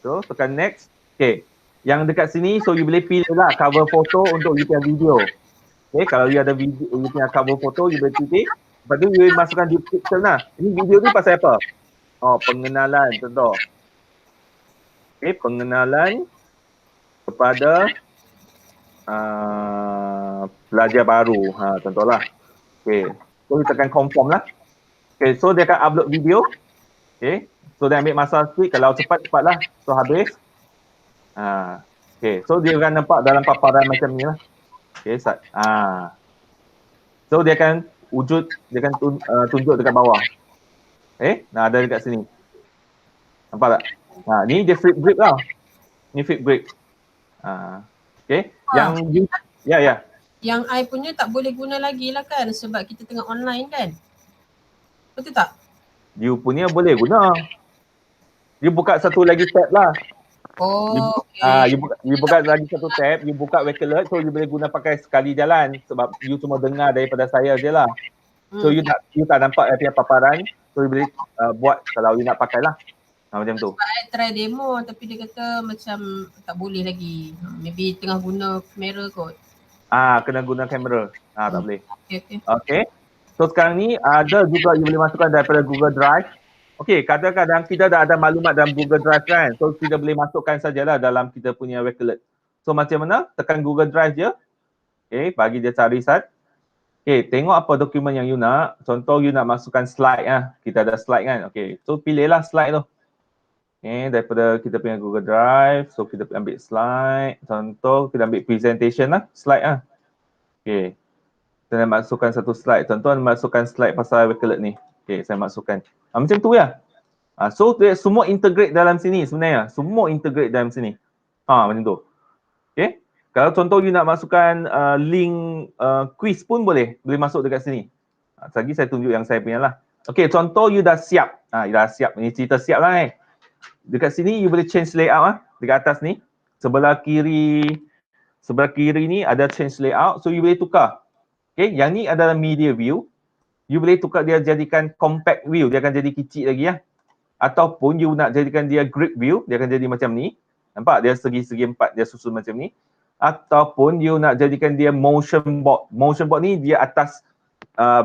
So tekan next. Okay. Yang dekat sini, so you boleh pilih lah cover foto untuk you punya video. Okay. Kalau you ada video, you punya cover foto, you boleh pilih. Lepas tu you masukkan description lah. Ini video ni pasal apa? Pengenalan contoh. Okay. Pengenalan kepada pelajar baru, contohlah. Okay, so you tekan confirm lah. Okay, so dia akan upload video. Okay, so dia ambil masa sikit, kalau cepat lah. So habis. Okay, so dia akan nampak dalam paparan macam ni lah. Okay, start. So dia akan tunjuk dekat bawah. Okay, ada dekat sini. Nampak tak? Ni dia Flipgrid lah. Ni Flipgrid. Okay, yang Yang I punya tak boleh guna lagi lah kan sebab kita tengah online kan? Betul tak? You punya boleh guna. You buka satu lagi tab lah. Okay. You buka lagi satu tab, you buka Wakelet, so you boleh guna pakai sekali jalan sebab you cuma dengar daripada saya je lah. So you tak nampak dia paparan, so you boleh buat kalau you nak pakai lah. Macam tu. I try demo tapi dia kata macam tak boleh lagi. Maybe tengah guna kamera kot. Kena guna kamera. Tak boleh. Okay. So sekarang ni ada juga you boleh masukkan daripada Google Drive. Okay, kadang-kadang kita dah ada maklumat dalam Google Drive kan. So kita boleh masukkan sajalah dalam kita punya Wakelet. So macam mana? Tekan Google Drive je. Okay, bagi dia cari start. Okay, tengok apa dokumen yang you nak. Contoh you nak masukkan slide lah. Kita ada slide kan. Okay, so pilihlah slide tu. Okay, daripada kita punya Google Drive, so kita ambil slide. Contoh, kita ambil presentation lah, slide lah. Okay, kita nak masukkan satu slide. Contoh, masukkan slide pasal Wakelet ni. Okay, saya masukkan. Macam tu ya. So, semua integrate dalam sini sebenarnya. Semua integrate dalam sini. Macam tu. Okay, kalau contoh you nak masukkan link quiz pun boleh. Boleh masuk dekat sini. Lagi saya tunjuk yang saya punya lah. Okay, contoh you dah siap. You dah siap. Ini cerita siap lah Dekat sini you boleh change layout dekat atas ni. Sebelah kiri ni ada change layout. So you boleh tukar. Okay, yang ni adalah media view. You boleh tukar dia jadikan compact view. Dia akan jadi kecil lagi Ataupun you nak jadikan dia grid view. Dia akan jadi macam ni. Nampak? Dia segi-segi empat. Dia susun macam ni. Ataupun you nak jadikan dia motion board. Motion board ni dia atas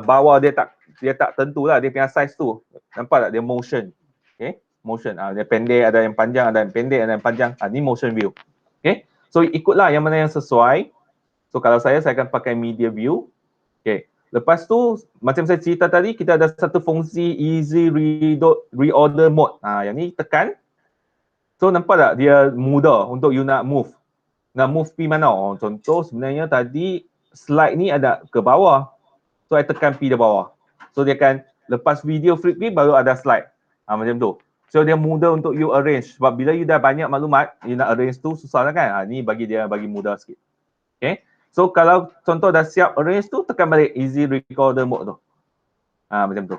bawah dia tak tentulah dia punya size tu. Nampak tak? Dia motion. Okay. Motion. Dia pendek, ada yang panjang, ada yang pendek, ada yang panjang. Ni motion view. Okay. So ikutlah yang mana yang sesuai. So kalau saya akan pakai media view. Okay. Lepas tu, macam saya cerita tadi, kita ada satu fungsi easy reorder mode. Yang ni tekan. So nampak tak dia mudah untuk you nak move. Nak move pergi mana? Contoh sebenarnya tadi slide ni ada ke bawah. So I tekan pergi di bawah. So dia akan lepas video Flipgrid baru ada slide. Macam tu. So dia mudah untuk you arrange. Sebab bila you dah banyak maklumat, you nak arrange tu susah lah kan. Ni bagi mudah sikit. Okay. So kalau contoh dah siap arrange tu, tekan balik easy recorder mode tu. Macam tu.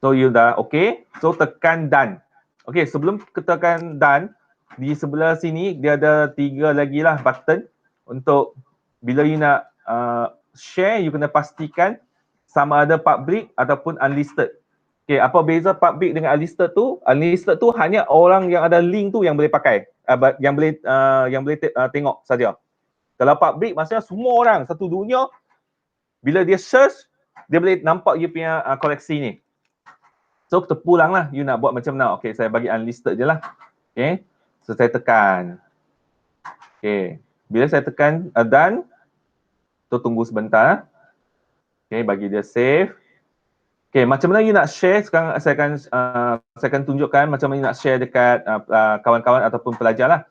So you dah okay. So tekan done. Okay, sebelum tekan done, di sebelah sini dia ada 3 lagi lah button. untuk bila you nak share, you kena pastikan sama ada public ataupun unlisted. Okay, apa beza public dengan unlisted tu? Unlisted tu hanya orang yang ada link tu yang boleh pakai, yang boleh tengok saja. Kalau public maksudnya semua orang satu dunia, bila dia search, dia boleh nampak you punya koleksi ni. So terpulang lah you nak buat macam mana. Okay, saya bagi unlisted je lah. Okay, so saya tekan. Okay, bila saya tekan done, tu tunggu sebentar. Okay, bagi dia save. Okay, macam mana you nak share? Sekarang saya akan tunjukkan macam mana you nak share dekat kawan-kawan ataupun pelajar lah.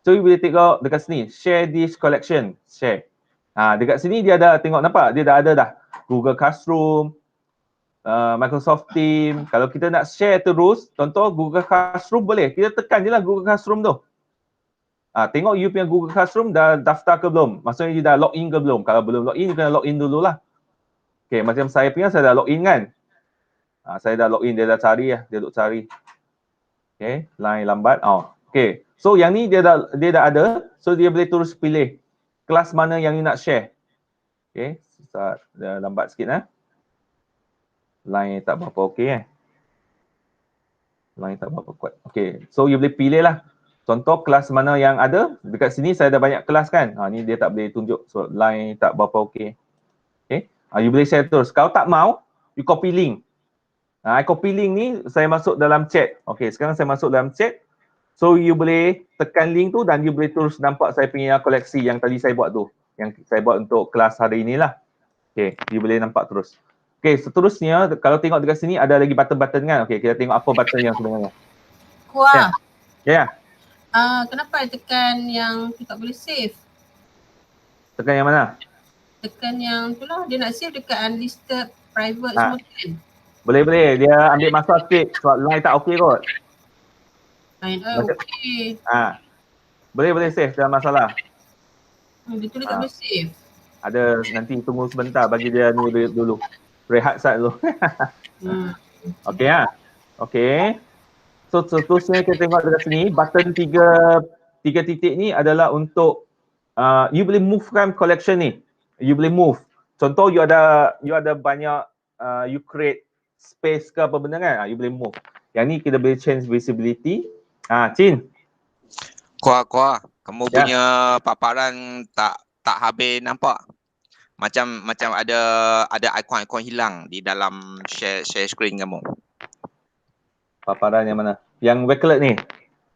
So you boleh tengok dekat sini, share this collection, share. Dekat sini dia ada, tengok nampak? Dia dah ada dah. Google Classroom, Microsoft Teams. Kalau kita nak share terus, contoh Google Classroom boleh. Kita tekan je lah Google Classroom tu. Tengok you punya Google Classroom dah daftar ke belum? Maksudnya you dah login ke belum? Kalau belum login, you kena login dulu lah. Okay, macam saya punya, saya dah login kan. Saya dah login, dia dah cari lah. Dia duk cari. Okay, line lambat. Okay, so yang ni dia dah ada. So dia boleh terus pilih kelas mana yang you nak share. Okay, dah lambat sikit line tak berapa okey line tak berapa kuat. Okay, so you boleh pilih lah. Contoh kelas mana yang ada. Dekat sini saya dah banyak kelas kan. Ni dia tak boleh tunjuk. So line tak berapa okey. Okay, you boleh share terus. Kalau tak mau, you copy link. I copy link ni, saya masuk dalam chat. Okay, sekarang saya masuk dalam chat. So you boleh tekan link tu dan you boleh terus nampak saya punya koleksi yang tadi saya buat tu. Yang saya buat untuk kelas hari inilah. Okay, you boleh nampak terus. Okay, seterusnya kalau tengok dekat sini ada lagi button-button kan. Okay, kita tengok apa button yang sebenarnya. Kuah. Ya. Kenapa tekan yang tu tak boleh save? Tekan yang mana? Tekan yang tu lah, dia nak save dekat unlisted, private semua kan? Boleh. Dia ambil masa sikit sebab line tak okey kot. Line okey. Boleh save, tak masalah. Dia tulis tak boleh save. Ada, nanti tunggu sebentar bagi dia ni dulu. Rehat sat dulu. Okey Okey. So seterusnya kita tengok dekat sini, button tiga titik ni adalah untuk you boleh movekan collection ni. You boleh move. Contoh you ada banyak you create space ke apa benda kan, you boleh move. Yang ni kita boleh change visibility. Chin. Kuah. Kamu punya paparan tak habis nampak. Macam ada ikon-ikon hilang di dalam share screen kamu. Paparan yang mana? Yang Wakelet ni?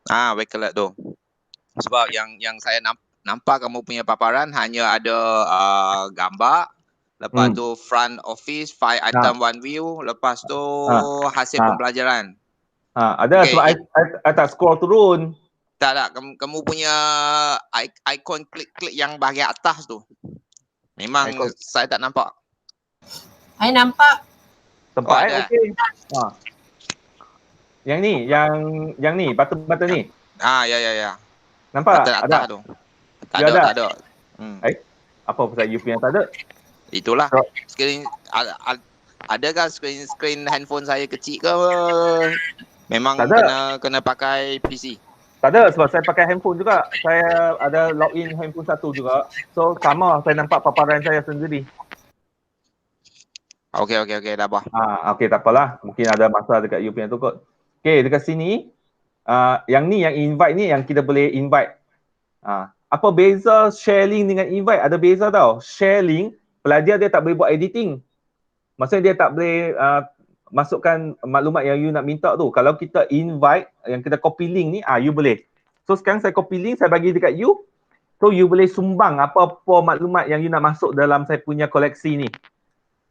Wakelet tu. Sebab yang saya nampak kamu punya paparan hanya ada gambar. Lepas tu front office, 5 item, 1 view. Lepas tu hasil pembelajaran. Ada sebab I tak scroll turun. Tak. Kamu punya ikon klik-klik yang bahagian atas tu. Memang saya tak nampak. I nampak. Tempat okey. Yang ni, yang ni, button ni. Ya. Nampak? Button atas tu. Tak ada. Apa pasal you punya tak ada? Itulah. Screen adakah screen handphone saya kecil ke? Memang kena pakai PC. Tak ada, sebab saya pakai handphone juga. Saya ada login handphone satu juga. So sama, saya nampak paparan saya sendiri. Okey, dah apa. Okey, tak apalah. Mungkin ada masalah dekat you punya tu kot. Okey, dekat sini yang invite ni yang kita boleh invite. Apa beza share link dengan invite? Ada beza tau. Share link, pelajar dia tak boleh buat editing. Maksudnya dia tak boleh masukkan maklumat yang you nak minta tu. Kalau kita invite, yang kita copy link ni, you boleh. So sekarang saya copy link, saya bagi dekat you. So you boleh sumbang apa-apa maklumat yang you nak masuk dalam saya punya koleksi ni.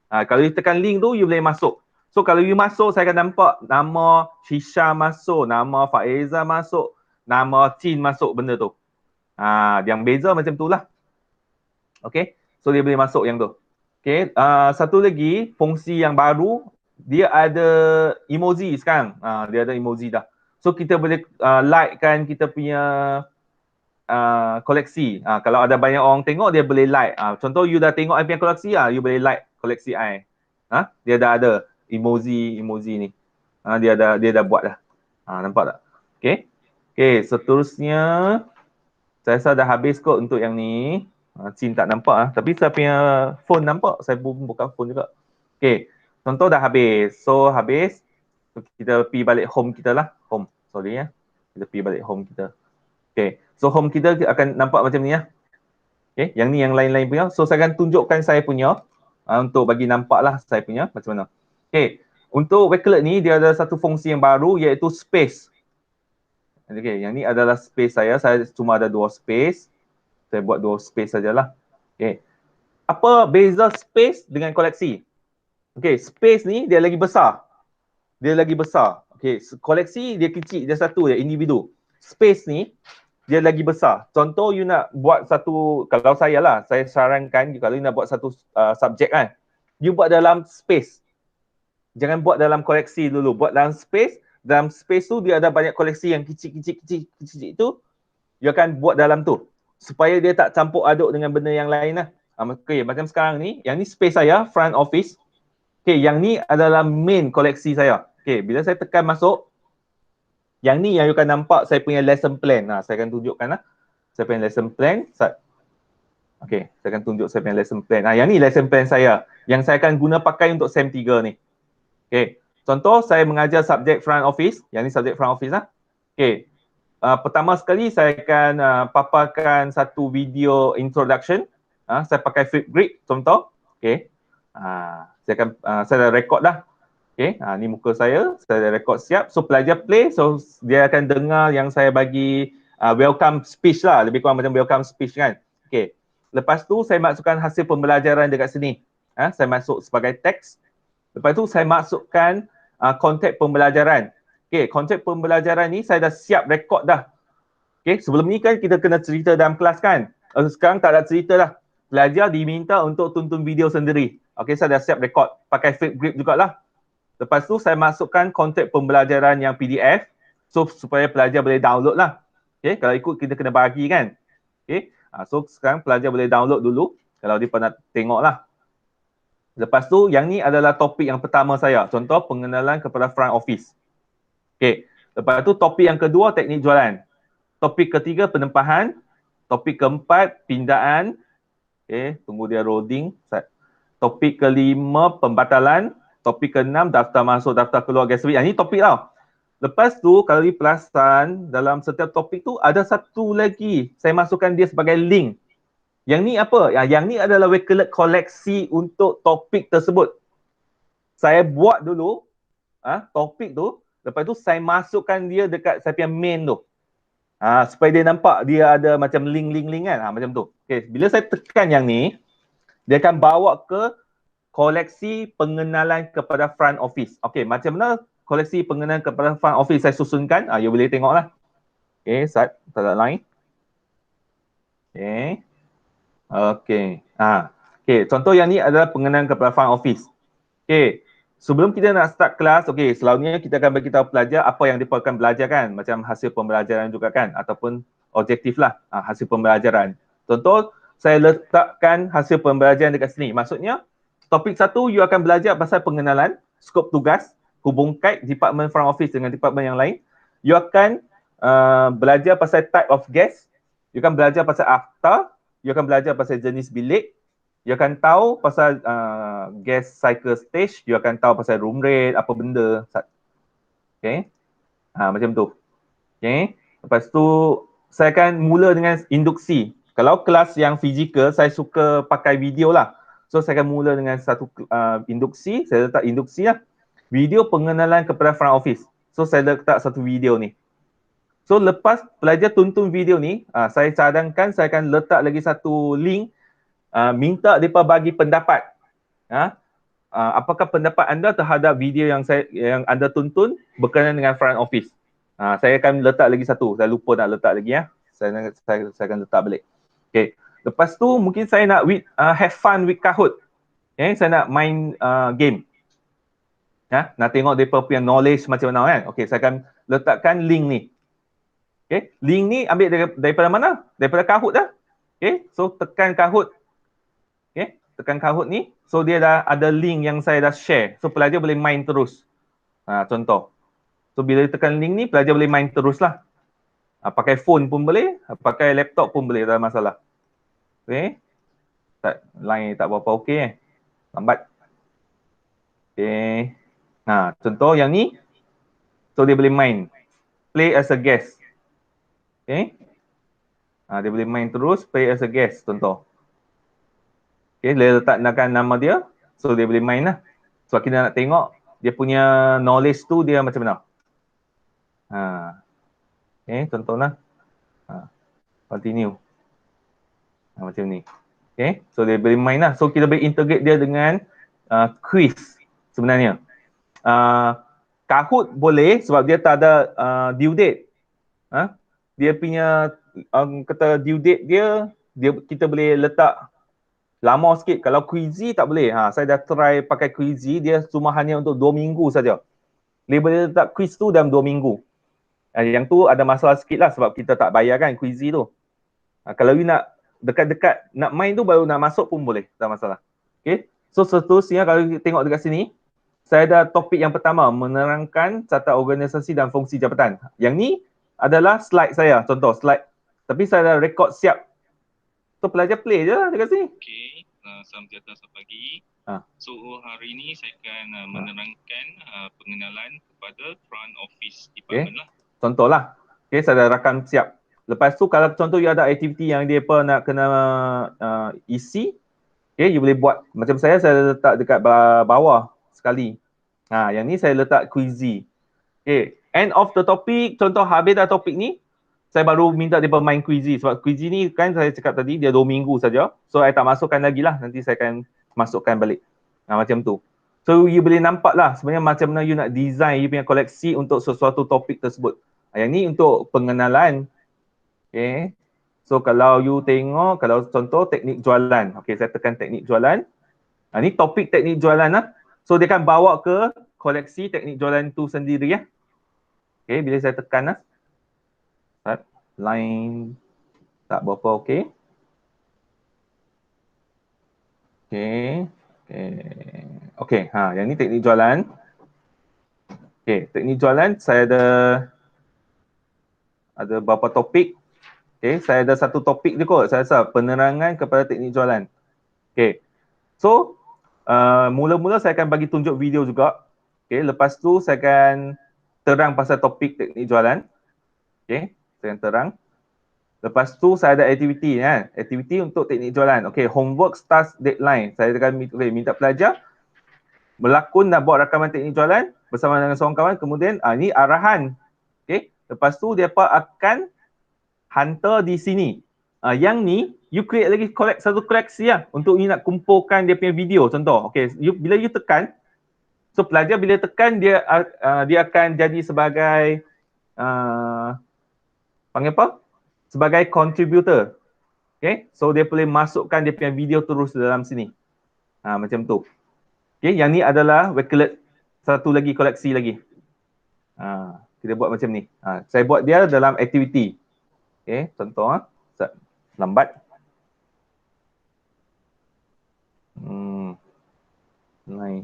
Kalau you tekan link tu, you boleh masuk. So kalau you masuk, saya akan nampak nama Shisha masuk, nama Faiza masuk, nama Chin masuk benda tu. Yang beza macam tu lah. Okay, so dia boleh masuk yang tu. Okay, satu lagi fungsi yang baru, dia ada emoji sekarang. Dia ada emoji dah. So kita boleh like-kan kita punya koleksi. Kalau ada banyak orang tengok, dia boleh like. Contoh you dah tengok I punya koleksi, you boleh like koleksi I. Dia dah ada emoji ni. Dia dah buat dah. Nampak tak? Okay, seterusnya Saya rasa dah habis kot untuk yang ni. Cin tak nampak tapi saya punya phone nampak. Saya pun buka phone juga. Okay, contoh dah habis. So habis, kita pergi balik home kita lah. Home, sorry ya. Kita pergi balik home kita. Okay, so home kita akan nampak macam ni ya. Okay, yang ni yang lain-lain punya. So saya akan tunjukkan saya punya untuk bagi nampak lah saya punya macam mana. Okay, untuk Wakelet ni dia ada satu fungsi yang baru iaitu space. Okay, yang ni adalah space saya. Saya cuma ada 2 space. Saya buat 2 space sajalah. Okay, apa beza space dengan koleksi? Okay, space ni dia lagi besar. Dia lagi besar. Okay, koleksi dia kecil, dia satu je, individu. Space ni dia lagi besar. Contoh you nak buat satu, kalau saya lah, saya sarankan kalau you nak buat satu subjek kan, you buat dalam space. Jangan buat dalam koleksi dulu, buat dalam space. Dalam space tu dia ada banyak koleksi yang kecil-kecil tu, you akan buat dalam tu. Supaya dia tak campur aduk dengan benda yang lain lah. Okay, macam sekarang ni, yang ni space saya, front office. Okay, yang ni adalah main koleksi saya. Okay, bila saya tekan masuk, yang ni yang you akan nampak saya punya lesson plan. Saya akan tunjukkan lah. Saya punya lesson plan. Okay, saya akan tunjuk saya punya lesson plan. Yang ni lesson plan saya. Yang saya akan guna pakai untuk SEM 3 ni. Okay, contoh saya mengajar subjek front office. Yang ni subjek front office lah. Okay, pertama sekali saya akan paparkan satu video introduction. Saya pakai Flipgrid contoh. Okay, saya dah record dah. Okay, ni muka saya dah record siap. So pelajar play, so dia akan dengar yang saya bagi welcome speech lah. Lebih kurang macam welcome speech kan. Okay, lepas tu saya masukkan hasil pembelajaran dekat sini. Saya masuk sebagai teks. Lepas tu saya masukkan konteks pembelajaran. Okay, konteks pembelajaran ni saya dah siap record dah. Okay, sebelum ni kan kita kena cerita dalam kelas kan. Sekarang tak ada cerita dah. Pelajar diminta untuk tonton video sendiri. Okay, saya dah siap record. Pakai Flipgrid jugalah. Lepas tu saya masukkan konteks pembelajaran yang PDF. So supaya pelajar boleh download lah. Okay, kalau ikut kita kena bagi kan. Okay, so sekarang pelajar boleh download dulu. Kalau dia pernah tengok lah. Lepas tu yang ni adalah topik yang pertama saya. Contoh pengenalan kepada front office. Okay, lepas tu topik yang kedua teknik jualan. Topik ketiga penempahan. Topik keempat pindaan. Okay, tunggu dia loading. Topik kelima pembatalan. Topik ke-6 daftar masuk, daftar keluar gas. Ini topik tau. Lepas tu kalau diperasan dalam setiap topik tu ada satu lagi. Saya masukkan dia sebagai link. Yang ni apa? Yang ni adalah Wakelet koleksi untuk topik tersebut. Saya buat dulu topik tu. Lepas tu saya masukkan dia dekat saya punya main tu. Supaya dia nampak dia ada macam link-link kan. Macam tu. Okay, bila saya tekan yang ni, dia akan bawa ke koleksi pengenalan kepada front office. Okay, macam mana koleksi pengenalan kepada front office saya susunkan? You boleh tengok lah. Okay, tak ada lain. Okay. Okay. Okay, contoh yang ni adalah pengenalan kepada front office. Okay, sebelum kita nak start kelas, okay, selalunya kita akan bagi tahu pelajar apa yang dia akan belajar kan. Macam hasil pembelajaran juga kan. Ataupun objektif lah, hasil pembelajaran. Contoh, saya letakkan hasil pembelajaran dekat sini. Maksudnya, topik 1, you akan belajar pasal pengenalan, skop tugas, hubung kait department front office dengan department yang lain. You akan belajar pasal type of gas, you akan belajar pasal after, you akan belajar pasal jenis bilik, you akan tahu pasal gas cycle stage, you akan tahu pasal room rate, apa benda. Okay, macam tu. Okay, lepas tu saya akan mula dengan induksi. Kalau kelas yang fizikal, saya suka pakai video lah. So saya akan mula dengan satu induksi, saya letak induksi lah. Video pengenalan kepada front office. So saya letak satu video ni. So lepas pelajar tonton video ni, saya cadangkan saya akan letak lagi satu link. Minta mereka bagi pendapat. Apakah pendapat anda terhadap video yang anda tonton berkenaan dengan front office. Saya akan letak lagi satu. Saya lupa nak letak lagi ya. Saya akan letak balik. Okay. Lepas tu mungkin saya nak have fun with Kahoot. Okay, saya nak main game. Nak tengok mereka punya knowledge macam mana kan. Okay, saya akan letakkan link ni. Okay, link ni ambil daripada mana? Daripada Kahoot dah. Okay, so tekan Kahoot. Okay, tekan Kahoot ni. So dia dah ada link yang saya dah share. So pelajar boleh main terus. Contoh. So bila tekan link ni, pelajar boleh main terus lah. Pakai phone pun boleh, pakai laptop pun boleh, tak ada masalah. Okay. Line tak berapa okey lambat. Okay. Contoh yang ni, so dia boleh main. Play as a guest. Okay. Dia boleh main terus, play as a guest contoh. Okay, dia letakkan nama dia, so dia boleh main lah. So kita nak tengok dia punya knowledge tu dia macam mana. Okay, contohlah. Continue. Macam ni. Okay, so dia boleh main lah. So kita boleh integrate dia dengan quiz sebenarnya. Kahoot boleh sebab dia tak ada due date. Dia punya kata due date dia kita boleh letak lama sikit. Kalau Quizzy tak boleh. Saya dah try pakai Quizzy, dia cuma hanya untuk 2 minggu saja. Dia boleh letak quiz tu dalam 2 minggu. Yang tu ada masalah sikit lah sebab kita tak bayar kan Quizzy tu. Kalau you nak dekat-dekat nak main tu baru nak masuk pun boleh, tak masalah. Okay. So seterusnya kalau kita tengok dekat sini, saya ada topik yang pertama, menerangkan catat organisasi dan fungsi jabatan. Yang ni adalah slide saya, contoh slide. Tapi saya dah rekod siap. So pelajar play je lah dekat sini. Okay, salam sejahtera pagi. So hari ini saya akan menerangkan pengenalan kepada front office department lah. Contohlah. Okay, saya dah rakam siap. Lepas tu kalau contoh you ada aktiviti yang dia nak kena isi, okay, you boleh buat. Macam saya letak dekat bawah sekali. Yang ni saya letak Quizzy. Okay, end of the topic, contoh habis dah topik ni, saya baru minta dia main Quizzy. Sebab Quizzy ni kan saya cakap tadi, dia 2 minggu saja. So, saya tak masukkan lagi lah. Nanti saya akan masukkan balik. Macam tu. So, you boleh nampak lah sebenarnya macam mana you nak design you punya koleksi untuk sesuatu topik tersebut. Yang ni untuk pengenalan. Okay. So, kalau you tengok, kalau contoh teknik jualan. Okay, saya tekan teknik jualan. Ni topik teknik jualan lah. So, dia akan bawa ke koleksi teknik jualan tu sendiri ya. Okay, bila saya tekan lah. Line tak berapa okey. Okey, yang ni teknik jualan. Okey, teknik jualan saya ada beberapa topik. Okey, saya ada satu topik je kot. Saya rasa penerangan kepada teknik jualan. Okey. So, mula-mula saya akan bagi tunjuk video juga. Okey, lepas tu saya akan terang pasal topik teknik jualan. Okey, saya akan terang. Lepas tu saya ada aktiviti kan. Aktiviti untuk teknik jualan. Okey, homework starts deadline. Saya akan minta pelajar berlakon dan buat rakaman teknik jualan bersama dengan seorang kawan. Kemudian ni arahan. Okey, lepas tu dia akan hantar di sini. Yang ni you create lagi satu koleksi lah untuk you nak kumpulkan dia punya video contoh. Okey, bila you tekan, so pelajar bila tekan dia akan jadi sebagai panggil apa? Sebagai contributor. Okay, so dia boleh masukkan dia punya video terus dalam sini. Macam tu. Okay, yang ni adalah Wakelet satu lagi koleksi lagi. Kita buat macam ni. Saya buat dia dalam aktiviti. Okay, contoh lambat. Lain.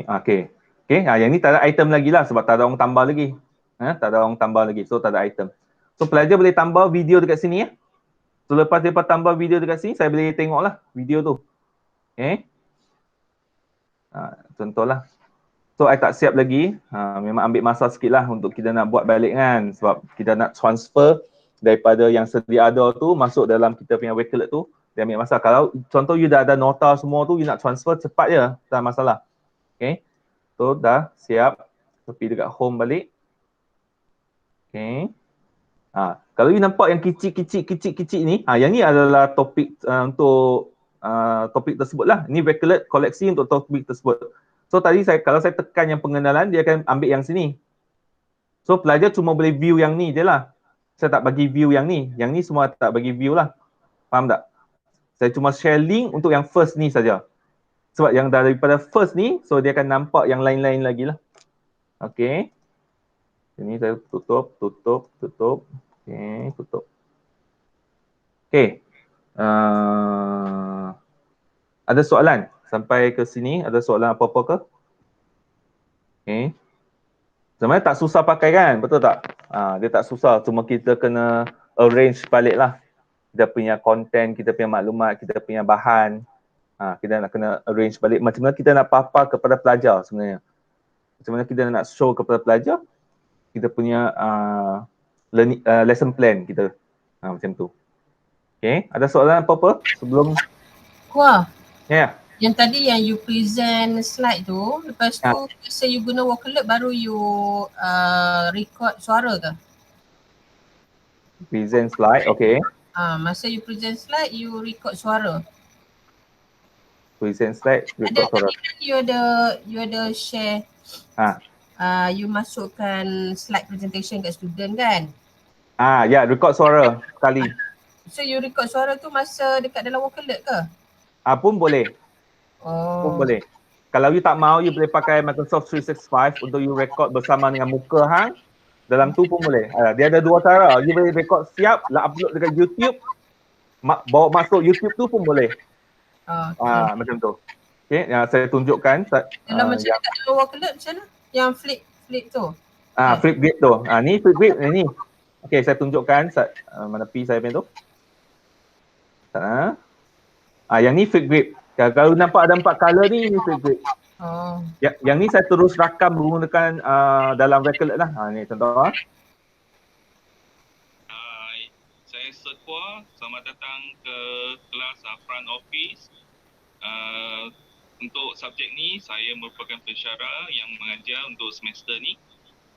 Okay. Yang ni tak ada item lagi lah sebab tak ada orang tambah lagi. Tak ada orang tambah lagi, so tak ada item. So pelajar boleh tambah video dekat sini ya. So lepas dia tambah video dekat sini, saya boleh tengok lah video tu. Okay. Contohlah. So I tak siap lagi, memang ambil masa sikit lah untuk kita nak buat balik kan. Sebab kita nak transfer daripada yang sedia ada tu masuk dalam kita punya Wakelet tu. Dia ambil masa. Kalau contoh you dah ada nota semua tu, you nak transfer cepat je, tak ada masalah. Okay. So dah siap. Pergi dekat home balik. Okay. Kalau you nampak yang kecil ni, yang ni adalah topik untuk topik tersebut lah. Ini Wakelet koleksi untuk topik tersebut. So tadi kalau saya tekan yang pengenalan, dia akan ambil yang sini. So pelajar cuma boleh view yang ni je lah. Saya tak bagi view yang ni. Yang ni semua tak bagi view lah. Faham tak? Saya cuma share link untuk yang first ni saja. Sebab yang daripada first ni, so dia akan nampak yang lain-lain lagi lah. Okay. Ini saya tutup. Okay, tutup. Okay. Ada soalan? Sampai ke sini, ada soalan apa-apa ke? Okay. Sebenarnya tak susah pakai kan, betul tak? Dia tak susah, cuma kita kena arrange balik lah. Kita punya content, kita punya maklumat, kita punya bahan. Kita nak kena arrange balik macam mana kita nak papar kepada pelajar sebenarnya. Macam mana kita nak show kepada pelajar, kita punya lesson plan kita. Macam tu. Okay, ada soalan apa-apa sebelum? Wah. Ya. Yang tadi yang you present slide tu, lepas tu masa you guna Vocalert baru you record suara ke? Present slide, okay. Masa you present slide, you record suara. Present slide, record suara. You ada share, you masukkan slide presentation kat student kan? Ya, record suara sekali. So you record suara tu masa dekat dalam Vocalert ke? Pun boleh. Pun boleh. Kalau you tak mau, you boleh pakai Microsoft 365 untuk you record bersama dengan muka hang. Dalam tu pun boleh. Dia ada dua cara. You boleh record siap, upload dekat YouTube. Bawa masuk YouTube tu pun boleh. Macam tu. Okay, yang saya tunjukkan. Dalam macam dekat dalam Vocalert macam mana? Yang flip tu? Flip grip tu. Ni flip grip ni. Okay, saya tunjukkan. Mana P saya punya tu. Yang ni flip grip. Kalau nampak ada 4 color ni flip grip. Yang ni saya terus rakam menggunakan dalam Vocalert lah. Ni contoh. Hai, saya Sekwa. Selamat datang ke kelas front office. Untuk subjek ni, saya merupakan pensyarah yang mengajar untuk semester ni.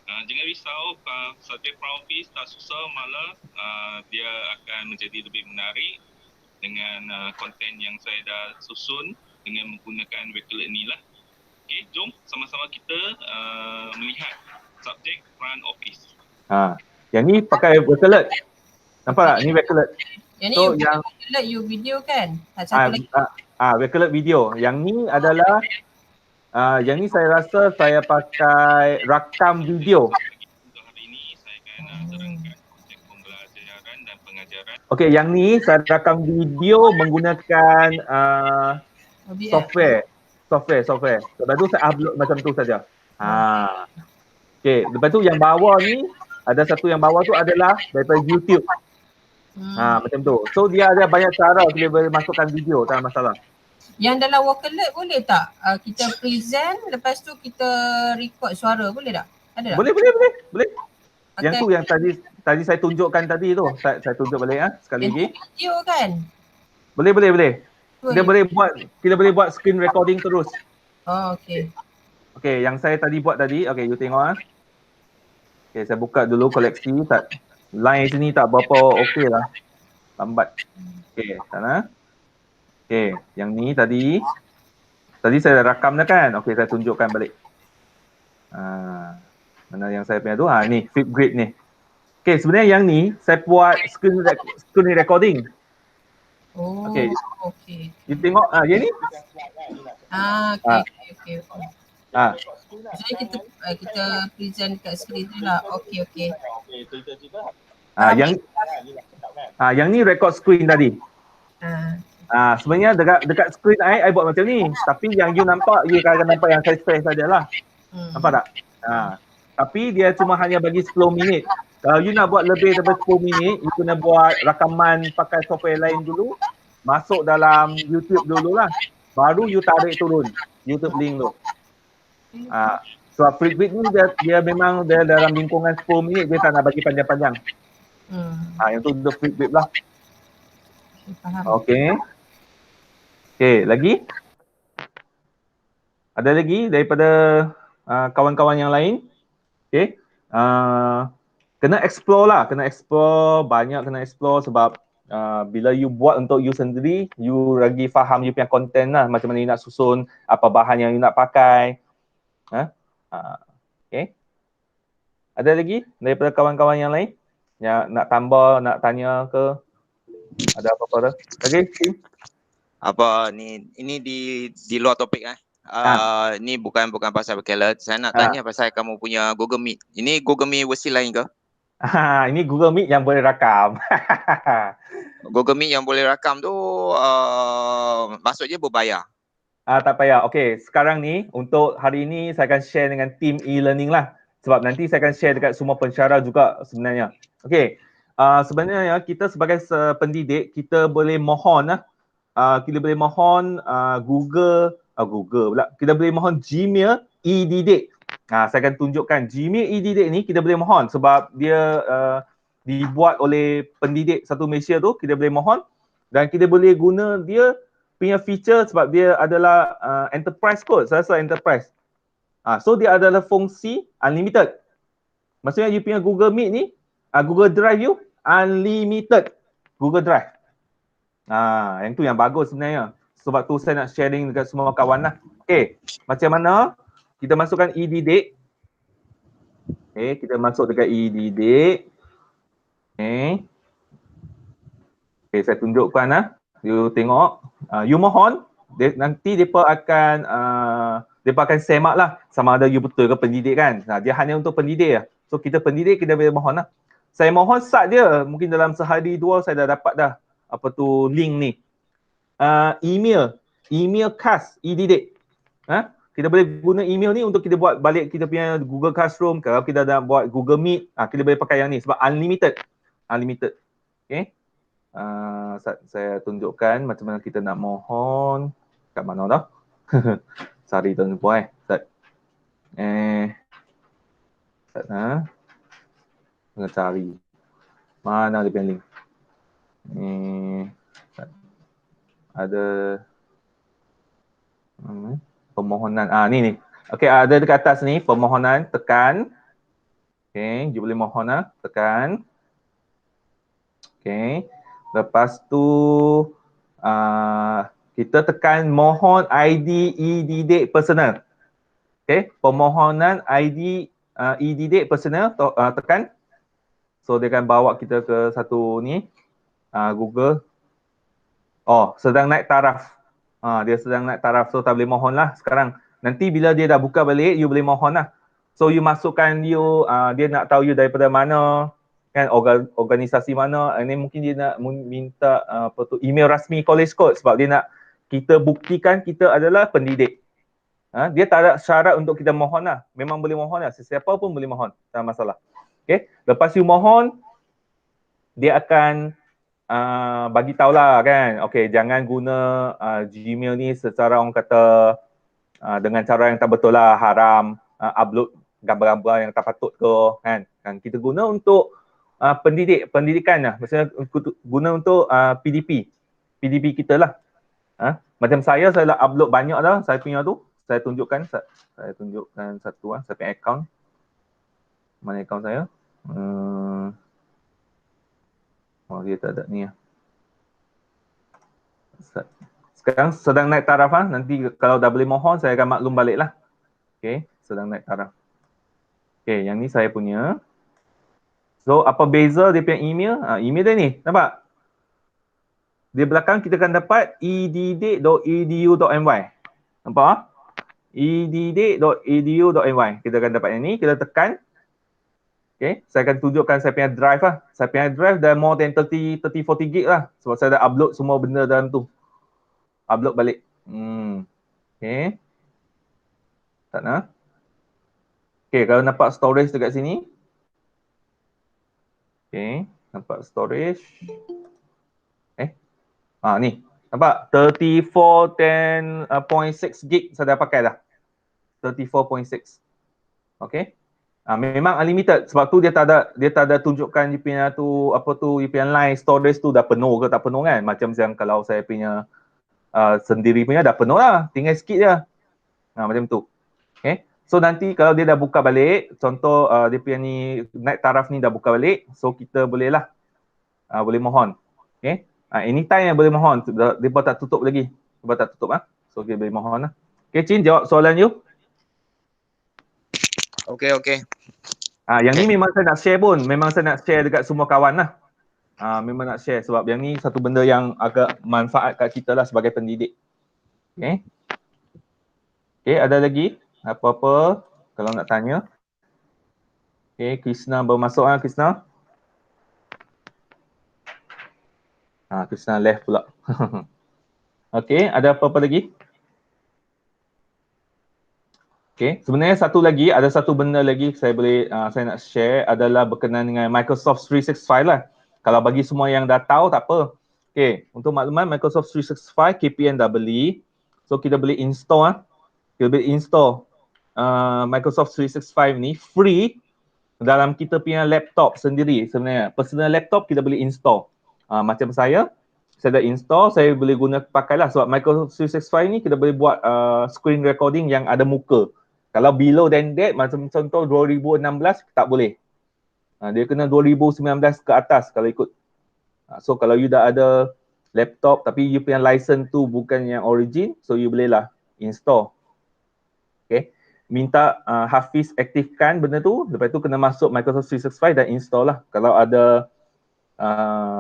Jangan risau, subjek front office tak susah, malah dia akan menjadi lebih menarik dengan konten yang saya dah susun dengan menggunakan Vocalert ni lah. Okay, jom sama-sama kita melihat subjek front office. Yang ni pakai Vocalert. Nampak tak? Ni Vocalert. Yang ni Vocalert you video kan? Vocalert video. Yang ni adalah yang ni saya rasa saya pakai rakam video. Untuk hari ini saya akan terangkan konsep pembelajaran dan pengajaran. Okey, yang ni saya rakam video menggunakan software. Lepas tu saya upload macam tu saja. Okey, lepas tu yang bawah ni ada satu yang bawah tu adalah daripada YouTube. Macam tu. So dia ada banyak cara kita boleh masukkan video, tak ada masalah. Yang dalam Vocalert boleh tak kita present lepas tu kita record suara, boleh tak? Ada tak? Boleh. Okay. Yang tu yang tadi saya tunjukkan tadi tu. Saya tunjuk balik sekali lagi. Video kan? Boleh. Kita boleh buat screen recording terus. Okey. Okey, yang saya tadi buat tadi, okey you tengok Okey, saya buka dulu koleksi. Line sini tak berapa okey lah. Lambat. Okey, sana. Okey, yang ni tadi saya rakam dah kan. Okey, saya tunjukkan balik. Mana yang saya punya tu? Ni flip grid ni. Okey, sebenarnya yang ni saya buat screen recording. Okey. You tengok yang ni? Okey. Jadi kita present kat skrin tu lah. Okey. Yang ni record screen tadi. Sebenarnya dekat screen I buat macam ni. Tapi yang you nampak, you akan nampak yang saya share sajalah. Nampak tak? Tapi dia cuma hanya bagi 10 minit. Kalau you nak buat lebih daripada 10 minit, you kena buat rakaman pakai software lain dulu. Masuk dalam YouTube dululah. Baru you tarik turun YouTube link tu. So flip grid ni dia memang dia dalam lingkungan 10 minit, dia tak nak bagi panjang-panjang. Yang tu the flip grid lah. Okey, lagi? Ada lagi daripada kawan-kawan yang lain? Okey. Kena explore sebab bila you buat untuk you sendiri, you lagi faham you punya content lah, macam mana you nak susun, apa bahan yang you nak pakai. Okay. Ada lagi daripada kawan-kawan yang lain yang nak tambah, nak tanya ke? Ada apa-apa dah? Okay, Tim? Apa ni, ini di luar topik ni bukan pasal Vocalert. Saya nak tanya pasal kamu punya Google Meet. Ini Google Meet versi lain ke? Ini Google Meet yang boleh rakam. Google Meet yang boleh rakam tu maksudnya berbayar? Tak payah. Okey, sekarang ni untuk hari ini saya akan share dengan tim e-learning lah. Sebab nanti saya akan share dekat semua pensyarah juga sebenarnya. Okey. Sebenarnya kita sebagai pendidik, kita boleh mohon kita boleh mohon Google pula. Kita boleh mohon Gmail e-didik. Saya akan tunjukkan Gmail e-didik ni kita boleh mohon sebab dia dibuat oleh pendidik satu Malaysia tu, kita boleh mohon dan kita boleh guna dia punya feature sebab dia adalah enterprise code, saya rasa enterprise. So dia adalah fungsi unlimited. Maksudnya you punya Google Meet ni, Google Drive you unlimited Google Drive. Yang tu yang bagus sebenarnya. Sebab tu saya nak sharing dekat semua kawan lah. Okay, macam mana kita masukkan e-didik. Okay, kita masuk dekat e-didik. Okay, saya tunjukkan you tengok. You mohon, nanti mereka akan semak lah sama ada you betul ke pendidik kan. Dia hanya untuk pendidik lah. So kita pendidik, kita boleh mohon lah. Saya mohon start dia, mungkin dalam sehari dua saya dah dapat dah link ni. Email khas e-didik. Kita boleh guna email ni untuk kita buat balik kita punya Google Classroom. Kalau kita dah buat Google Meet, kita boleh pakai yang ni sebab unlimited. Okay. Saya tunjukkan macam mana kita nak mohon. Kat mana dah? Sorry tuan-tuan Ustaz. Ustaz kena cari. Mana dia punya link? Ada permohonan. Ni. Okey, ada dekat atas ni permohonan, tekan. Okey, you boleh mohon tekan. Okey. Lepas tu kita tekan mohon ID e-didik personal. Okey, permohonan ID e-didik personal tekan. So dia akan bawa kita ke satu ni Google. Sedang naik taraf. Dia sedang naik taraf, so tak boleh mohon lah sekarang. Nanti bila dia dah buka balik, you boleh mohon lah. So you masukkan dia nak tahu you daripada mana, kan, organisasi mana. Ini mungkin dia nak minta email rasmi College Code sebab dia nak kita buktikan kita adalah pendidik. Dia tak ada syarat untuk kita mohon lah. Memang boleh mohon lah, sesiapa pun boleh mohon, tak masalah. Okay, lepas you mohon, dia akan bagi tahulah kan, okay, jangan guna Gmail ni secara orang kata dengan cara yang tak betul lah, haram, upload gambar-gambar yang tak patut ke, kan. Kita guna untuk pendidikan lah, maksudnya guna untuk PDP kita lah. Macam saya dah upload banyak dah, saya punya tu, saya tunjukkan satu saya punya account. Mana account saya? Dia tak ada ni. Sekarang sedang naik taraf nanti kalau dah boleh mohon saya akan maklum balik lah. Okay, sedang naik taraf. Okay, yang ni saya punya. So apa beza dia punya email? Email dia ni, nampak? Di belakang kita akan dapat edidik.edu.my. Nampak? edidik.edu.my. Kita akan dapat yang ni, kita tekan. Okay, saya akan tunjukkan saya punya drive lah. Saya punya drive dah more than 30-40 gig lah. Sebab saya dah upload semua benda dalam tu. Upload balik. Okay. Tak nak. Okay, kalau nampak storage dekat sini. Okay, nampak storage. Ni. Nampak? 34.6 gig saya dah pakai dah. 34.6. Okay. Memang unlimited sebab tu dia tak ada tunjukkan dia punya dia punya line storage tu dah penuh ke tak penuh kan. Macam kalau saya punya sendiri punya dah penuh lah, tinggal sikit je. Macam tu. Okay. So nanti kalau dia dah buka balik, contoh dia punya ni naik taraf ni dah buka balik, so kita boleh lah boleh mohon. Okay. Anytime yang boleh mohon, dia tak tutup lagi. Dia tak tutup so kita boleh mohon lah. Okay, Chin, jawab soalan you. Okey. Yang ni memang saya nak share pun. Memang saya nak share dekat semua kawan lah. Memang nak share sebab yang ni satu benda yang agak manfaat kat kita lah sebagai pendidik. Okay. Okay, ada lagi apa-apa kalau nak tanya? Okay, Krishna baru masuk Krishna. Krishna left pula. Okay, ada apa-apa lagi? Okay, sebenarnya ada satu benda lagi saya nak share adalah berkenaan dengan Microsoft 365 lah. Kalau bagi semua yang dah tahu tak apa. Okay, untuk makluman Microsoft 365 KPNWE. So kita boleh install Microsoft 365 ni free dalam kita punya laptop sendiri sebenarnya. Personal laptop kita boleh install. Macam saya dah install, saya boleh pakailah sebab Microsoft 365 ni kita boleh buat screen recording yang ada muka. Kalau below than that, macam contoh 2016 tak boleh. Dia kena 2019 ke atas kalau ikut. So kalau you dah ada laptop tapi you punya license tu bukan yang origin, so you bolehlah install. Okay. Minta Hafiz aktifkan benda tu, lepas tu kena masuk Microsoft 365 dan install lah. Kalau ada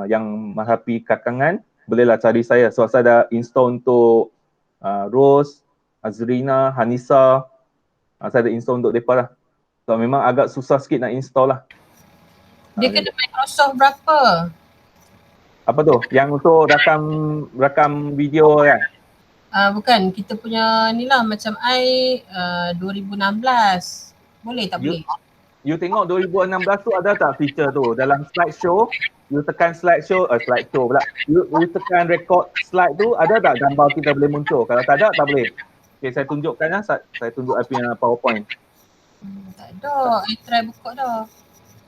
yang menghadapi kakangan, bolehlah cari saya. So saya dah install untuk Rose, Azrina, Hanisa. Saya dah install untuk mereka lah. So memang agak susah sikit nak install lah. Dia kena Microsoft berapa? Apa tu? Yang untuk rakam video kan? Bukan, kita punya ni lah macam 2016. Boleh tak boleh? You tengok 2016 tu ada tak feature tu? Dalam slideshow, you tekan slideshow pula. You tekan record slide tu, ada tak gambar kita boleh muncul? Kalau tak ada, tak boleh. Okay, saya tunjukkan lah. Saya tunjuk I punya PowerPoint. Tak ada. I try buka dah.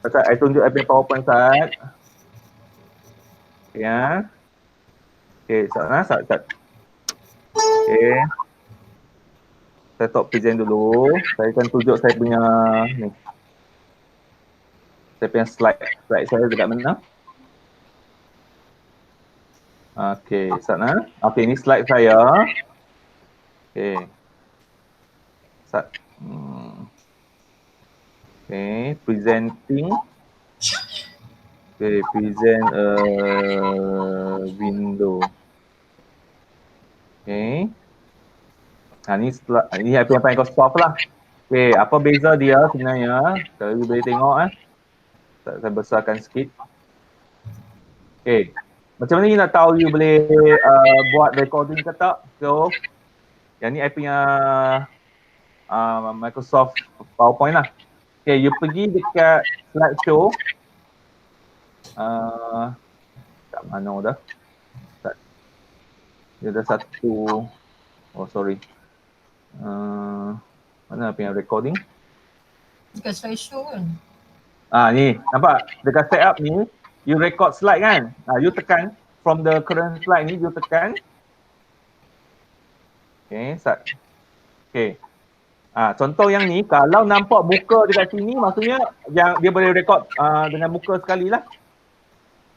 I tunjuk I punya PowerPoint saat. Ya. Okay, saat. Okay. Saya stop present dulu. Saya akan tunjuk saya punya ni. Saya punya slide saya dekat mana? Okay, sana. Okay, ni slide saya. Okay. Okay, presenting. Okay, present window. Okay. Ni apa Microsoft lah. Okay, apa beza dia sebenarnya? Kalau you boleh tengok saya besarkan sikit. Okay. Macam mana you nak tahu you boleh buat recording ke tak? So, yang ni I punya Microsoft PowerPoint lah. Okay, you pergi dekat slideshow. Kat mana dah? Dia ada satu. Oh, sorry. Mana punya recording? Dekat slideshow kan? Ni. Nampak? Dekat setup ni, you record slide kan? You tekan from the current slide ni, you tekan. Okay, start. Okay. Contoh yang ni, kalau nampak muka dekat sini, maksudnya yang dia boleh record dengan muka sekali lah.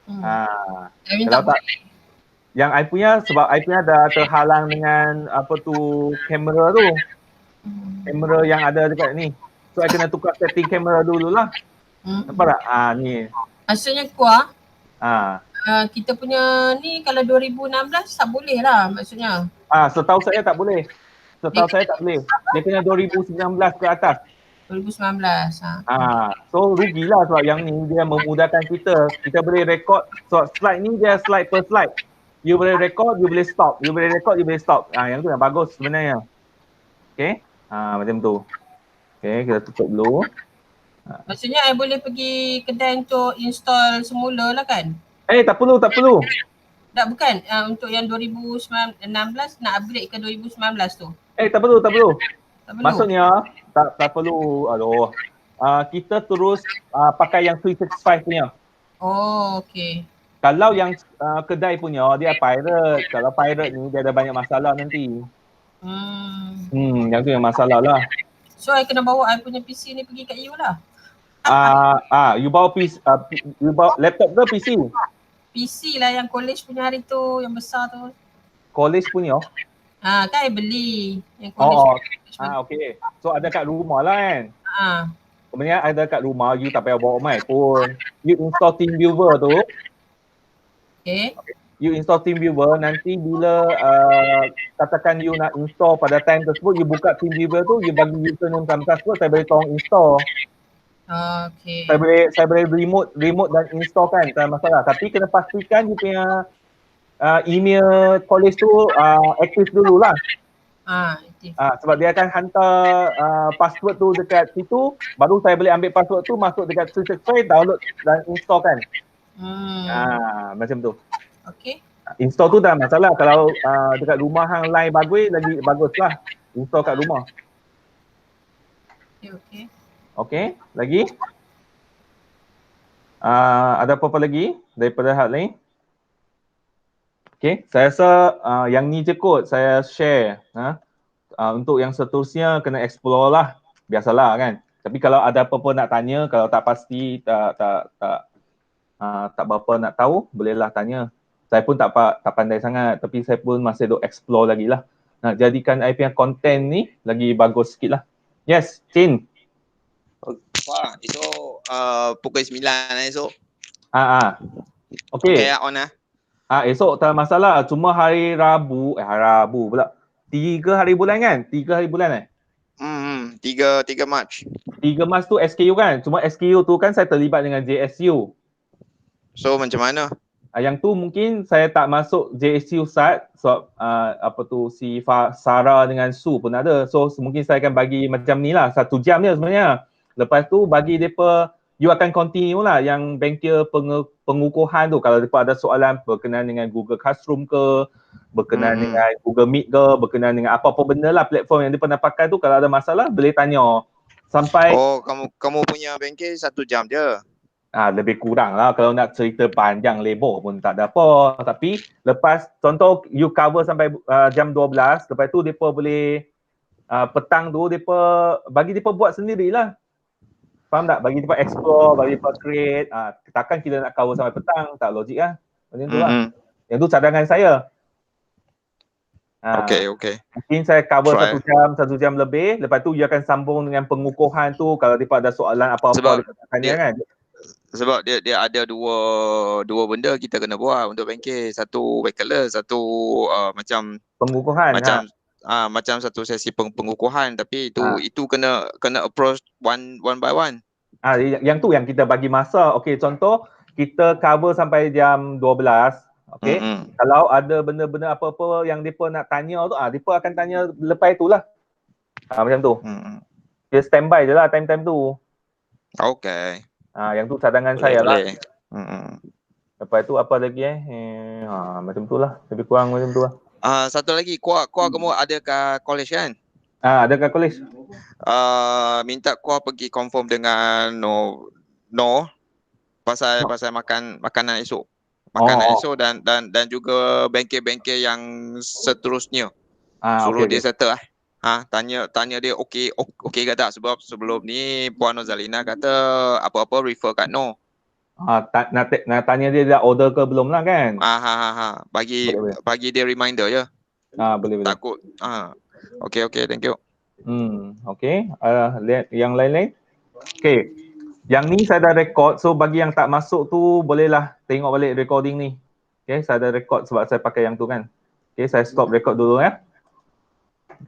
Kalau tak, yang I punya, sebab I punya dah terhalang dengan apa tu, kamera tu. Kamera yang ada dekat ni. So I kena tukar setting kamera dulu lah. Nampak tak? Ni. Maksudnya kita punya ni kalau 2016 tak boleh lah maksudnya. Setahu saya tak boleh. Dia kena 2019 ke atas. 2019. So rugilah sebab yang ni dia memudahkan kita. Kita boleh record. So slide ni dia slide per slide. You boleh record, you boleh stop. You boleh record, you boleh stop. Yang tu yang bagus sebenarnya. Okay. Macam tu. Okay, kita tutup dulu. Maksudnya I boleh pergi kedai untuk install semula lah kan? Tak perlu. Tak, bukan. Untuk yang 2016 nak upgrade ke 2019 tu? Tak perlu. Tak perlu? Maksudnya tak perlu. Aduh. Kita terus pakai yang 365 punya. Oh, okay. Kalau yang kedai punya dia pirate. Kalau pirate ni dia ada banyak masalah nanti. Yang tu yang masalah lah. So I kena bawa I punya PC ni pergi kat you lah. You bawa PC, you bawa laptop ke PC? PC lah yang college punya hari tu, yang besar tu. College punya? Kan I beli yang college. Okay. So ada kat rumah lah kan? Sebenarnya ada kat rumah, you tak payah bawa mic pun. You install TeamViewer tu. Okay. You install TeamViewer, nanti bila katakan you nak install pada time tersebut, you buka TeamViewer tu, you bagi username dan password, saya boleh tolong install. Okay. Saya boleh remote dan install kan, tak masalah. Tapi kena pastikan you punya email college tu aktif dulu lah. Aktif. Sebab dia akan hantar password tu dekat situ, baru saya boleh ambil password tu, masuk dekat 365, download dan install kan. Macam tu. Okay. Install tu dah masalah. Kalau dekat rumah hang line bagus, lagi bagus lah. Install kat rumah. Okay. Okay, lagi? Ada apa-apa lagi daripada hal lain? Okay, saya rasa yang ni je kot saya share. Untuk yang seterusnya kena explore lah. Biasalah kan. Tapi kalau ada apa-apa nak tanya, kalau tak pasti, tak berapa nak tahu, bolehlah tanya. Saya pun tak pandai sangat, tapi saya pun masih duk explore lagi lah. Nak jadikan I punya content ni lagi bagus sikit lah. Yes, Chin. Wah, esok pukul 9 esok. Okay. Okay, on lah. Esok tak masalah. Cuma hari Rabu pula. 3 hari bulan kan? 3 hari bulan 3 Mac. 3 Mac tu SKU kan? Cuma SKU tu kan saya terlibat dengan JSU. So macam mana? Yang tu mungkin saya tak masuk JSU start sebab si Sarah dengan Su pun ada. So mungkin saya akan bagi macam ni lah, 1 jam je sebenarnya. Lepas tu bagi mereka, you akan continue lah yang bengkel pengukuhan tu. Kalau mereka ada soalan berkenaan dengan Google Classroom ke, berkenaan dengan Google Meet ke, berkenaan dengan apa-apa benda lah platform yang mereka nak pakai tu, kalau ada masalah boleh tanya. Sampai kamu punya bengkel 1 jam je. Lebih kurang lah. Kalau nak cerita panjang lebar pun tak ada apa. Tapi lepas contoh you cover sampai jam 12, lepas tu mereka boleh petang tu bagi mereka buat sendirilah. Faham tak? Bagi mereka explore, bagi mereka create. Takkan kita nak cover sampai petang, tak logik lah. Macam tu lah. Yang tu cadangan saya. Okay. Mungkin saya cover 1 jam lebih. Lepas tu you akan sambung dengan pengukuhan tu. Kalau mereka ada soalan apa-apa mereka tanya kan. Sebab dia ada dua benda kita kena buat untuk bengkel. Satu white-collar, satu macam pengukuhan. Macam satu sesi pengukuhan, tapi itu kena approach one by one. Yang tu yang kita bagi masa. Okey, contoh kita cover sampai jam 12. Okey. Kalau ada benda-benda apa-apa yang depa nak tanya tu, depa akan tanya lepas itulah. Macam tu. Dia standby je lah time-time tu. Okey. Yang tu cadangan saya lah. Lepas tu apa lagi macam tu lah. Lebih kurang macam tu lah. Satu lagi, kuah kamu ada kat college kan? Ada kat college. Minta kuah pergi confirm dengan No pasal makanan esok. Esok dan juga bengkel-bengkel yang seterusnya. Suruh dia settle lah. Tanya dia okey ke tak, sebab sebelum ni Puan Nozalina kata apa-apa refer kat No. Nak tanya dia dah order ke belum lah kan? Bagi dia reminder je. Boleh. Takut. Okay, thank you. Okay. Lihat yang lain-lain. Okay. Yang ni saya dah record, so bagi yang tak masuk tu bolehlah tengok balik recording ni. Okay, saya dah record sebab saya pakai yang tu kan. Okay, saya stop record dulu ya.